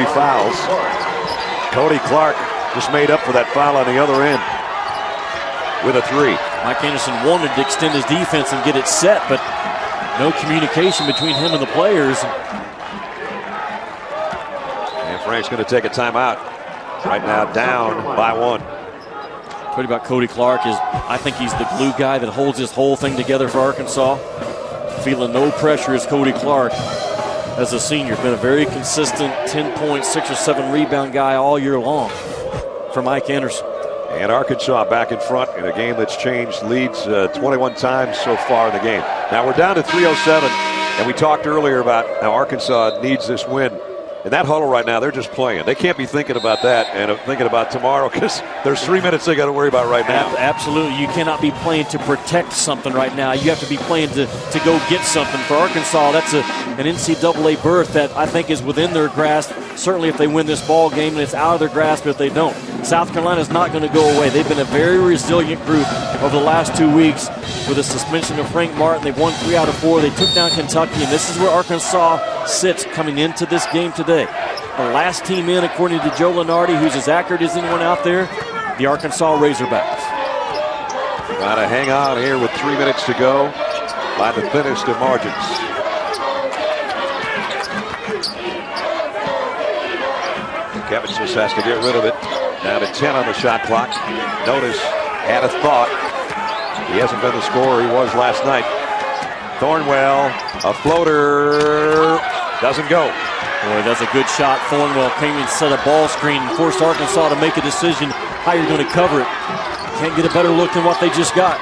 B: fouls. Cody Clark just made up for that foul on the other end with a 3.
A: Mike Anderson wanted to extend his defense and get it set, but no communication between him and the players.
B: And Frank's going to take a timeout. Right now down by 1.
A: What about Cody Clark is, I think he's the glue guy that holds this whole thing together for Arkansas. Feeling no pressure is Cody Clark as a senior. Been a very consistent 10-point, 6 or 7 rebound guy all year long for Mike Anderson.
B: And Arkansas back in front in a game that's changed leads 21 times so far in the game. Now we're down to 3:07, and we talked earlier about how Arkansas needs this win in that huddle right now, they're just playing. They can't be thinking about that and thinking about tomorrow because there's 3 minutes they got to worry about right now.
A: Absolutely. You cannot be playing to protect something right now. You have to be playing to go get something. For Arkansas, that's an NCAA berth that I think is within their grasp. Certainly if they win this ball game, and it's out of their grasp if they don't. South Carolina is not going to go away. They've been a very resilient group over the last 2 weeks with the suspension of Frank Martin. They've won 3 out of 4. They took down Kentucky, and this is where Arkansas sits coming into this game today. The last team in, according to Joe Lunardi, who's as accurate as anyone out there, the Arkansas Razorbacks.
B: Trying to hang on here with 3 minutes to go by the thinnest of margins. Kevin just has to get rid of it. Down to 10 on the shot clock. Notice, had a thought. He hasn't been the scorer he was last night. Thornwell, a floater, doesn't go.
A: Boy, that's a good shot. Thornwell came and set a ball screen and forced Arkansas to make a decision how you're going to cover it. Can't get a better look than what they just got.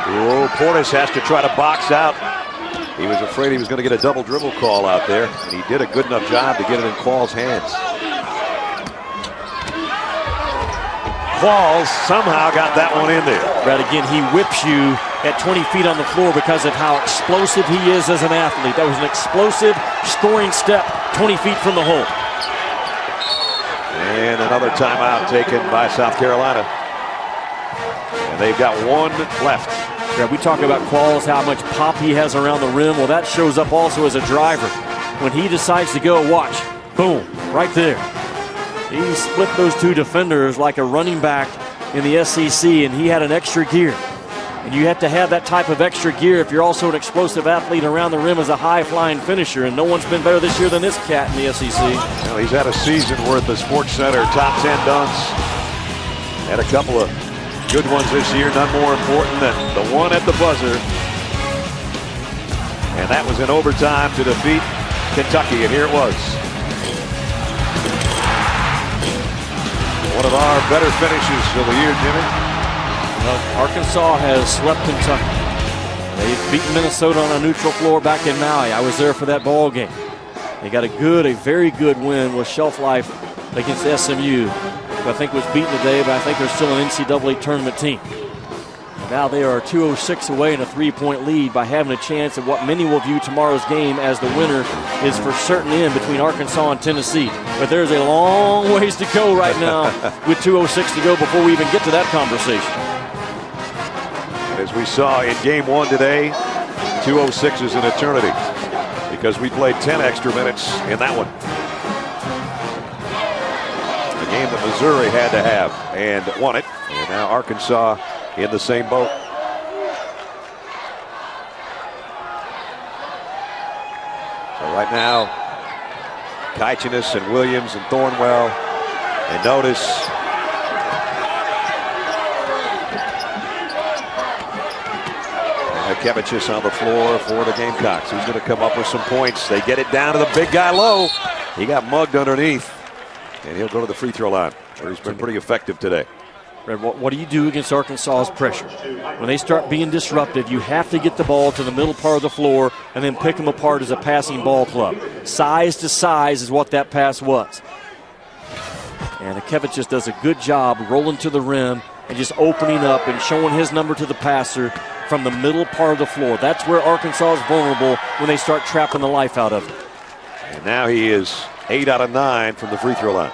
B: Oh, Portis has to try to box out. He was afraid he was going to get a double dribble call out there, and he did a good enough job to get it in Qualls' hands. Qualls somehow got that one in there.
A: Right, again, he whips you at 20 feet on the floor because of how explosive he is as an athlete. That was an explosive scoring step 20 feet from the hole.
B: And another timeout taken by South Carolina. And they've got 1 left.
A: Yeah, we talk about Qualls, how much pop he has around the rim. Well, that shows up also as a driver. When he decides to go, watch, boom, right there. He split those 2 defenders like a running back in the SEC, and he had an extra gear. And you have to have that type of extra gear if you're also an explosive athlete around the rim as a high-flying finisher, and no one's been better this year than this cat in the SEC.
B: Well, he's had a season worth of SportsCenter top 10 dunks. Had a couple of good ones this year, none more important than the one at the buzzer. And that was in overtime to defeat Kentucky, and here it was. One of our better finishes of the year, Jimmy.
A: Well, Arkansas has swept Kentucky. They've beaten Minnesota on a neutral floor back in Maui. I was there for that ball game. They got a very good win with shelf life against SMU, who I think was beaten today, but I think they're still an NCAA tournament team. Now they are 206 away in a 3-point lead by having a chance at what many will view tomorrow's game as the winner is for certain in between Arkansas and Tennessee. But there's a long ways to go right now with 2:06 to go before we even get to that conversation.
B: As we saw in game 1 today, 2:06 is an eternity because we played 10 extra minutes in that one. The game that Missouri had to have and won it. And now Arkansas in the same boat. So right now, Kaichenis and Williams and Thornwell, and notice Kevicius on the floor for the Gamecocks. He's going to come up with some points. They get it down to the big guy low. He got mugged underneath, and he'll go to the free throw line, where he's been pretty effective today.
A: What do you do against Arkansas's pressure? When they start being disruptive, you have to get the ball to the middle part of the floor and then pick them apart as a passing ball club. Size to size is what that pass was. And Kevicius does a good job rolling to the rim and just opening up and showing his number to the passer from the middle part of the floor. That's where Arkansas is vulnerable when they start trapping the life out of it.
B: And now he is 8 out of 9 from the free throw line.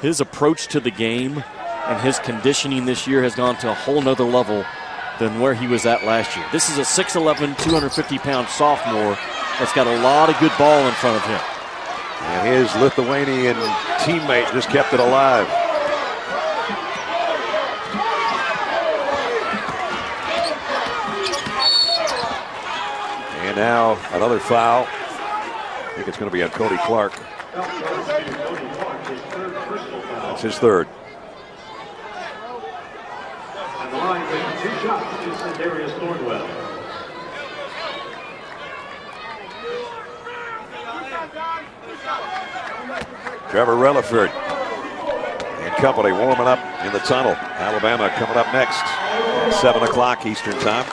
A: His approach to the game and his conditioning this year has gone to a whole nother level than where he was at last year. This is a 6'11", 250-pound sophomore that's got a lot of good ball in front of him.
B: And his Lithuanian teammate just kept it alive. And now another foul. I think it's going to be on Cody Clark. That's his third.
F: And the line with 2 shots is Darius Thornwell.
B: Trevor Relaford and company warming up in the tunnel. Alabama coming up next at 7 o'clock Eastern time.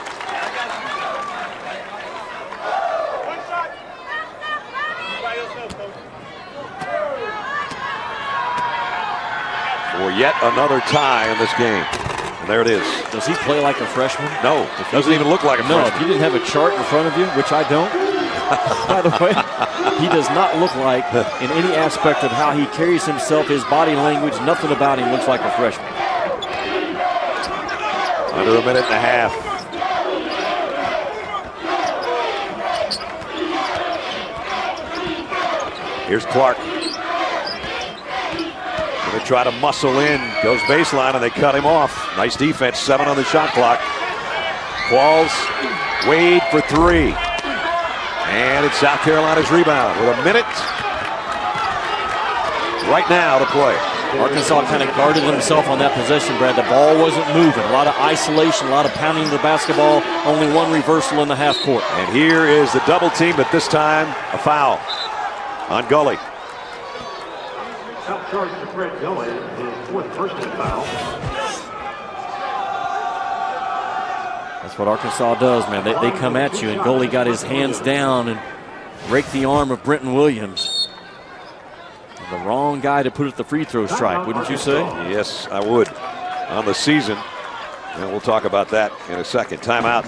B: yet another tie in this game. And there it is.
A: Does he play like a freshman?
B: No, it doesn't even look like a freshman.
A: No, if you didn't have a chart in front of you, which I don't, by the way, he does not look like, in any aspect of how he carries himself, his body language, nothing about him looks like a freshman.
B: Under a minute and a half. Here's Clark. Going to try to muscle in. Goes baseline, and they cut him off. Nice defense. 7 on the shot clock. Qualls, Wade for 3. And it's South Carolina's rebound with a minute right now to play.
A: Arkansas kind of guarded himself on that possession, Brad. The ball wasn't moving. A lot of isolation, a lot of pounding of the basketball. Only one reversal in the half court.
B: And here is the double team, but this time a foul on Gully.
F: Foul charge to Fred Gully, his 4th personal foul.
A: That's what Arkansas does, man. They come at you, and Gully got his hands down and raked the arm of Brenton Williams. The wrong guy to put at the free throw stripe, wouldn't you say?
B: Yes, I would. On the season, and we'll talk about that in a second. Timeout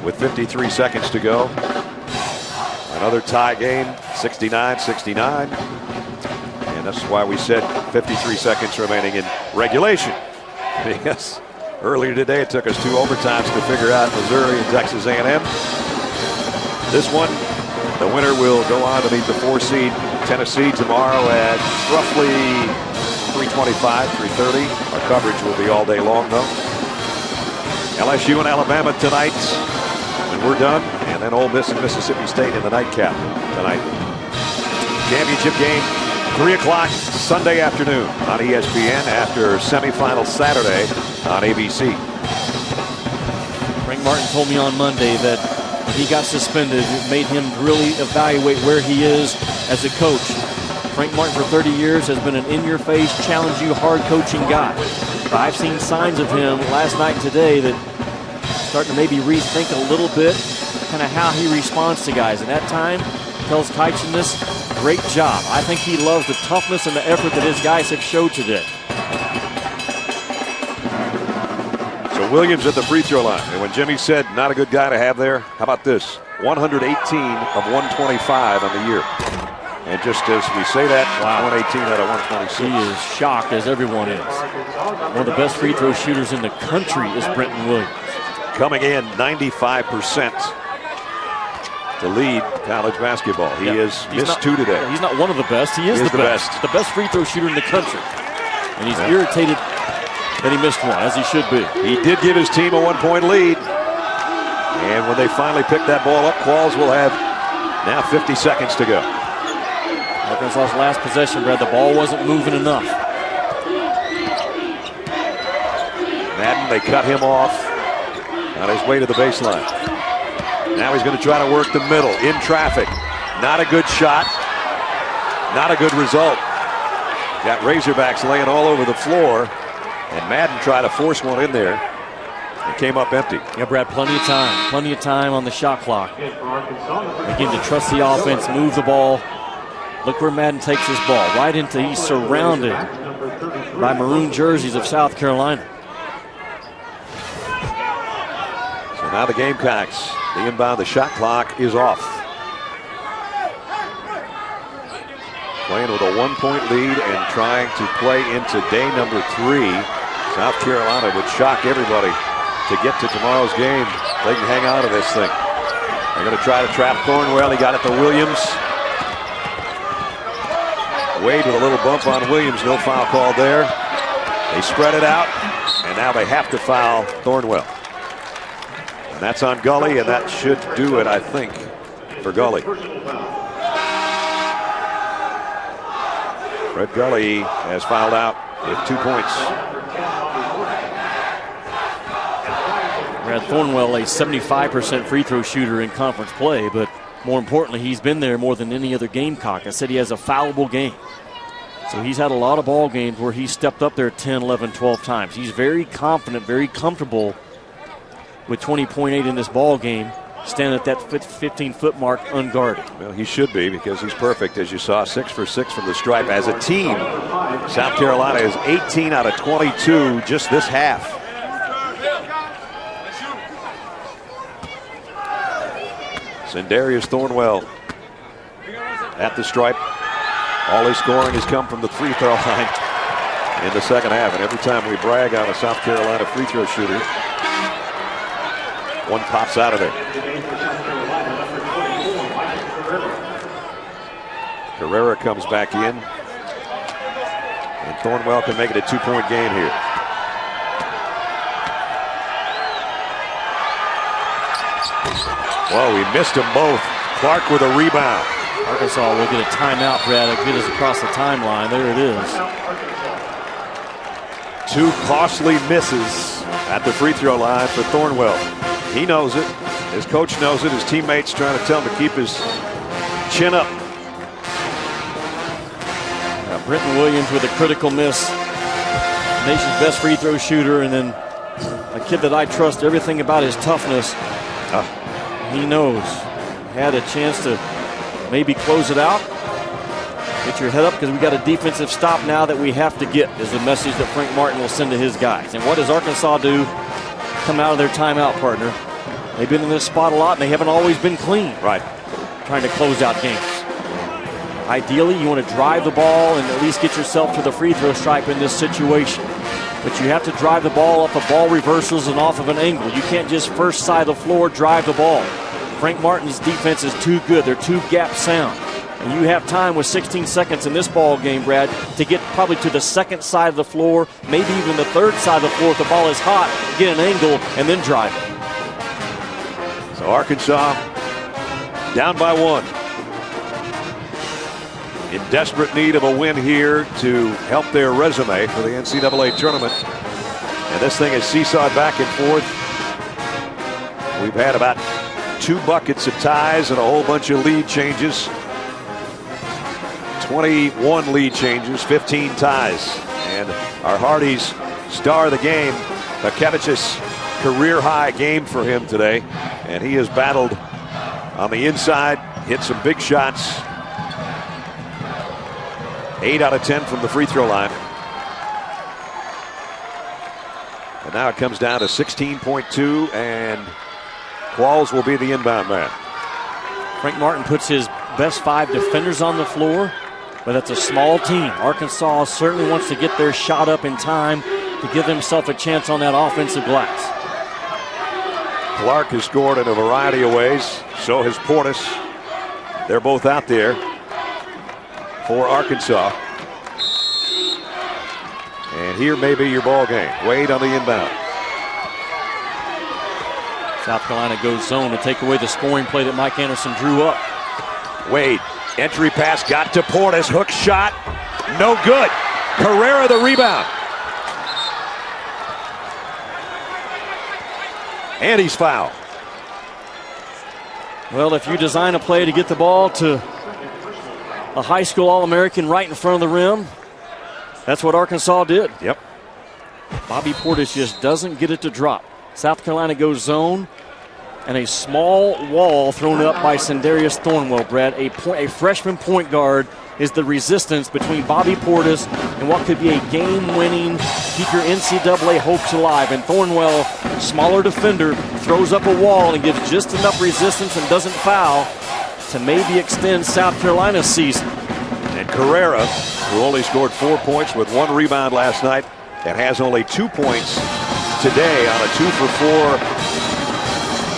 B: with 53 seconds to go. Another tie game, 69-69. And that's why we said 53 seconds remaining in regulation. Because earlier today it took us 2 overtimes to figure out Missouri and Texas A&M. This one, the winner will go on to meet the 4 seed Tennessee tomorrow at roughly 3:25, 3:30. Our coverage will be all day long, though. LSU and Alabama tonight, and we're done. And then Ole Miss and Mississippi State in the nightcap tonight. Championship game, 3 o'clock Sunday afternoon on ESPN after semifinal Saturday on ABC.
A: Frank Martin told me on Monday that when he got suspended, it made him really evaluate where he is as a coach. Frank Martin for 30 years has been an in-your-face, challenge-you, hard coaching guy. But I've seen signs of him last night and today that starting to maybe rethink a little bit kind of how he responds to guys. And that time, tells Tyson this, great job. I think he loves the toughness and the effort that his guys have showed today.
B: So Williams at the free throw line. And when Jimmy said not a good guy to have there, how about this? 118 of 125 on the year. And just as we say that, wow. 118 out of 126.
A: He is shocked, as everyone is. One of the best free throw shooters in the country is Brenton Williams.
B: Coming in 95% to lead college basketball. He has missed 2 today.
A: He's not one of the best. He is the best. The best free throw shooter in the country. And he's irritated that he missed one, as he should be.
B: He did give his team a 1-point lead. And when they finally pick that ball up, Qualls will have now 50 seconds to go.
A: Arkansas's last possession, Brad, the ball wasn't moving enough.
B: Madden, they cut him off on his way to the baseline. Now he's going to try to work the middle in traffic. Not a good shot. Not a good result. Got Razorbacks laying all over the floor. And Madden tried to force one in there. It came up empty.
A: Yeah, Brad, plenty of time. Plenty of time on the shot clock. Again, to trust the offense, move the ball. Look where Madden takes his ball. Right into, he's surrounded by maroon jerseys of South Carolina.
B: So now the Gamecocks, the inbound, the shot clock is off. Playing with a 1-point lead and trying to play into day number 3. South Carolina would shock everybody to get to tomorrow's game. They can hang on to this thing. They're going to try to trap Thornwell. He got it to Williams. Wade with a little bump on Williams. No foul called there. They spread it out, and now they have to foul Thornwell. And that's on Gully, and that should do it, I think, for Gully. Fred Gully has fouled out with 2 points.
A: Brad Thornwell, a 75% free throw shooter in conference play, but more importantly, he's been there more than any other Gamecock. I said he has a foulable game. So he's had a lot of ball games where he stepped up there 10, 11, 12 times. He's very confident, very comfortable with 20.8 in this ball game. standing at that 15-foot mark unguarded.
B: Well, he should be, because he's perfect, as you saw, 6 for 6 from the stripe. As a team, South Carolina is 18 out of 22 just this half. Sindarius Thornwell at the stripe. All his scoring has come from the free throw line in the second half. And every time we brag on a South Carolina free throw shooter, one pops out of there. Carrera comes back in. And Thornwell can make it a 2-point game here. Whoa, he missed them both. Clark with a rebound.
A: Arkansas will get a timeout, Brad. It gets us across the timeline. There it is.
B: 2 costly misses at the free throw line for Thornwell. He knows it. His coach knows it. His teammates trying to tell him to keep his chin up.
A: Brenton Williams with a critical miss. Nation's best free throw shooter, and then a kid that I trust everything about his toughness. He knows. Had a chance to maybe close it out. Get your head up, because we got a defensive stop now that we have to get, is the message that Frank Martin will send to his guys. And what does Arkansas do? Come out of their timeout, partner. They've been in this spot a lot, and they haven't always been clean.
B: Right.
A: Trying to close out games. Ideally, you want to drive the ball and at least get yourself to the free throw stripe in this situation. But you have to drive the ball up of ball reversals and off of an angle. You can't just first side of the floor drive the ball. Frank Martin's defense is too good. They're too gap sound. And you have time with 16 seconds in this ball game, Brad, to get probably to the second side of the floor, maybe even the third side of the floor if the ball is hot, get an angle, and then drive it.
B: So Arkansas down by 1. In desperate need of a win here to help their resume for the NCAA tournament. And this thing is seesawed back and forth. We've had about 2 buckets of ties and a whole bunch of lead changes. 21 lead changes, 15 ties. And our Hardy's star of the game, Bakevich's career high game for him today. And he has battled on the inside, hit some big shots. 8 out of 10 from the free throw line. And now it comes down to 16.2, and Qualls will be the inbound man.
A: Frank Martin puts his best 5 defenders on the floor, but that's a small team. Arkansas certainly wants to get their shot up in time to give himself a chance on that offensive glass.
B: Clark has scored in a variety of ways. So has Portis. They're both out there for Arkansas. And here may be your ball game. Wade on the inbound.
A: South Carolina goes zone to take away the scoring play that Mike Anderson drew up.
B: Wade, entry pass, got to Portis, hook shot, no good. Carrera the rebound. And he's fouled.
A: Well, if you design a play to get the ball to a high school All-American right in front of the rim, that's what Arkansas did.
B: Yep.
A: Bobby Portis just doesn't get it to drop. South Carolina goes zone, and a small wall thrown up by Sindarius Thornwell, Brad. A freshman point guard is the resistance between Bobby Portis and what could be a game-winning, keep your NCAA hopes alive. And Thornwell, smaller defender, throws up a wall and gives just enough resistance and doesn't foul to maybe extend South Carolina's season.
B: And Carrera, who only scored 4 points with 1 rebound last night and has only 2 points today on a 2 for 4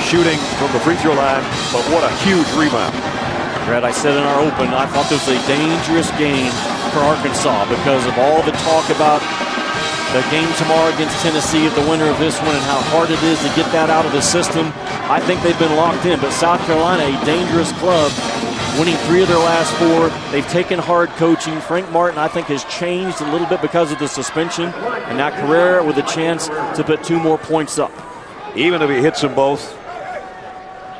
B: shooting from the free throw line, but what a huge rebound.
A: Brad, I said in our open, I thought this was a dangerous game for Arkansas because of all the talk about the game tomorrow against Tennessee, the winner of this one, and how hard it is to get that out of the system. I think they've been locked in, but South Carolina, a dangerous club, winning 3 of their last 4. They've taken hard coaching. Frank Martin, I think, has changed a little bit because of the suspension, and now Carrera with a chance to put 2 more points up.
B: Even if he hits them both,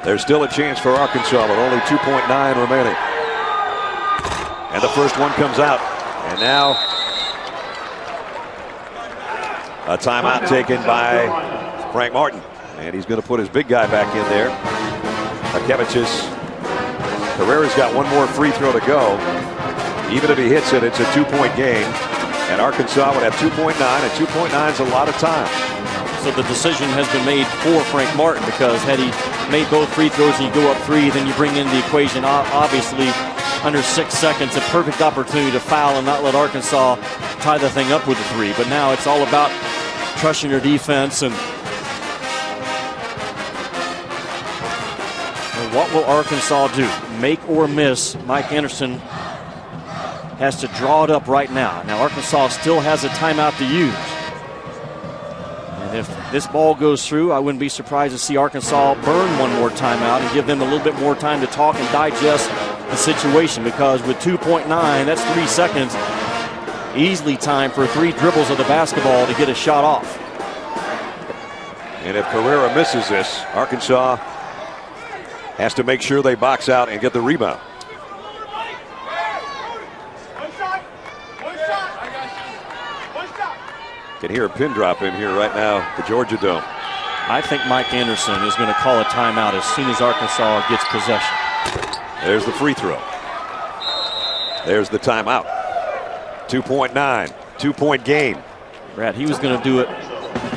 B: there's still a chance for Arkansas, but only 2.9 remaining. And the first one comes out. And now a timeout taken by Frank Martin. And he's going to put his big guy back in there. Kevich's. Carrera's got one more free throw to go. Even if he hits it, it's a 2-point game. And Arkansas would have 2.9, and 2.9 is a lot of time.
A: So the decision has been made for Frank Martin, because had he made both free throws and you go up 3, then you bring in the equation. Obviously, under 6 seconds, a perfect opportunity to foul and not let Arkansas tie the thing up with a 3. But now it's all about trusting your defense. And what will Arkansas do? Make or miss? Mike Anderson has to draw it up right now. Now Arkansas still has a timeout to use. And if this ball goes through, I wouldn't be surprised to see Arkansas burn one more timeout and give them a little bit more time to talk and digest the situation, because with 2.9, that's 3 seconds. Easily time for 3 dribbles of the basketball to get a shot off.
B: And if Carrera misses this, Arkansas has to make sure they box out and get the rebound. Can hear a pin drop in here right now, the Georgia Dome.
A: I think Mike Anderson is going to call a timeout as soon as Arkansas gets possession.
B: There's the free throw. There's the timeout. 2.9, 2-point game.
A: Brad, he was going to do it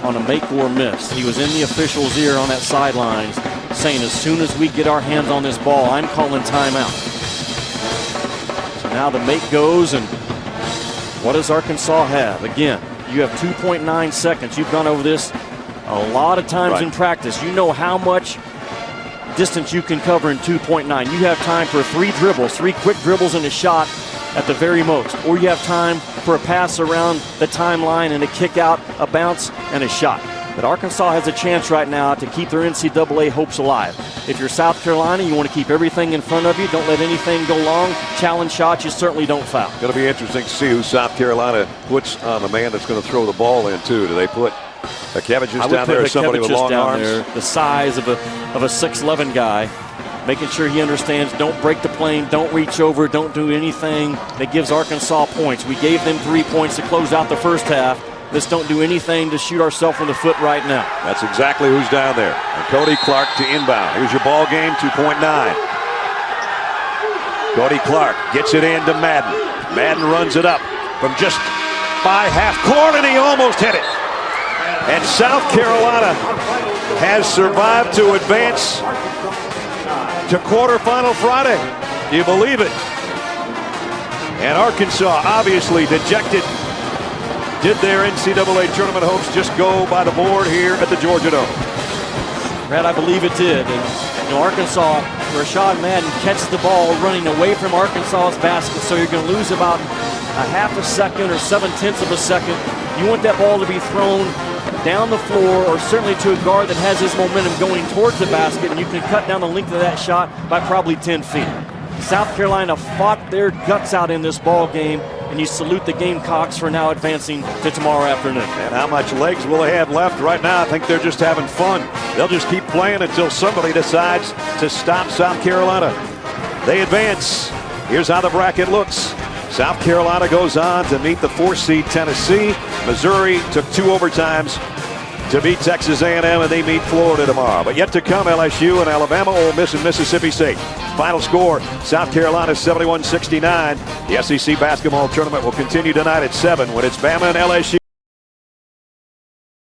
A: on a make or miss. He was in the official's ear on that sidelines saying, as soon as we get our hands on this ball, I'm calling timeout. So now the make goes, and what does Arkansas have? Again, you have 2.9 seconds. You've gone over this a lot of times in practice. You know how much distance you can cover in 2.9. You have time for 3 dribbles, 3 quick dribbles and a shot at the very most. Or you have time for a pass around the timeline and a kick out, a bounce, and a shot. But Arkansas has a chance right now to keep their NCAA hopes alive. If you're South Carolina, you want to keep everything in front of you. Don't let anything go long. Challenge shots, you certainly don't foul.
B: Going to be interesting to see who South Carolina puts on the man that's going to throw the ball in, too. Do they put a Kevich's down there or somebody with long arms?
A: There, the size of a 6'11" guy, making sure he understands, don't break the plane, don't reach over, don't do anything that gives Arkansas points. We gave them 3 points to close out the first half. Let's don't do anything to shoot ourselves in the foot right now.
B: That's exactly who's down there. And Cody Clark to inbound. Here's your ball game, 2.9. Cody Clark gets it in to Madden. Madden runs it up from just by half court, and he almost hit it. And South Carolina has survived to advance to quarterfinal Friday. Do you believe it? And Arkansas, obviously dejected. Did their NCAA tournament hopes just go by the board here at the Georgia Dome?
A: Brad, I believe it did. And Arkansas, Rashad Madden catches the ball running away from Arkansas's basket, so you're going to lose about a half a second or 7/10 of a second. You want that ball to be thrown down the floor, or certainly to a guard that has his momentum going towards the basket, and you can cut down the length of that shot by probably 10 feet. South Carolina fought their guts out in this ball game, and you salute the Gamecocks for now advancing to tomorrow afternoon.
B: And how much legs will they have left? Right now, I think they're just having fun. They'll just keep playing until somebody decides to stop South Carolina. They advance. Here's how the bracket looks. South Carolina goes on to meet the 4th seed Tennessee. Missouri took 2 overtimes to beat Texas A&M, and they meet Florida tomorrow. But yet to come, LSU and Alabama, Ole Miss and Mississippi State. Final score, South Carolina 71-69. The SEC basketball tournament will continue tonight at 7 when it's Bama and LSU.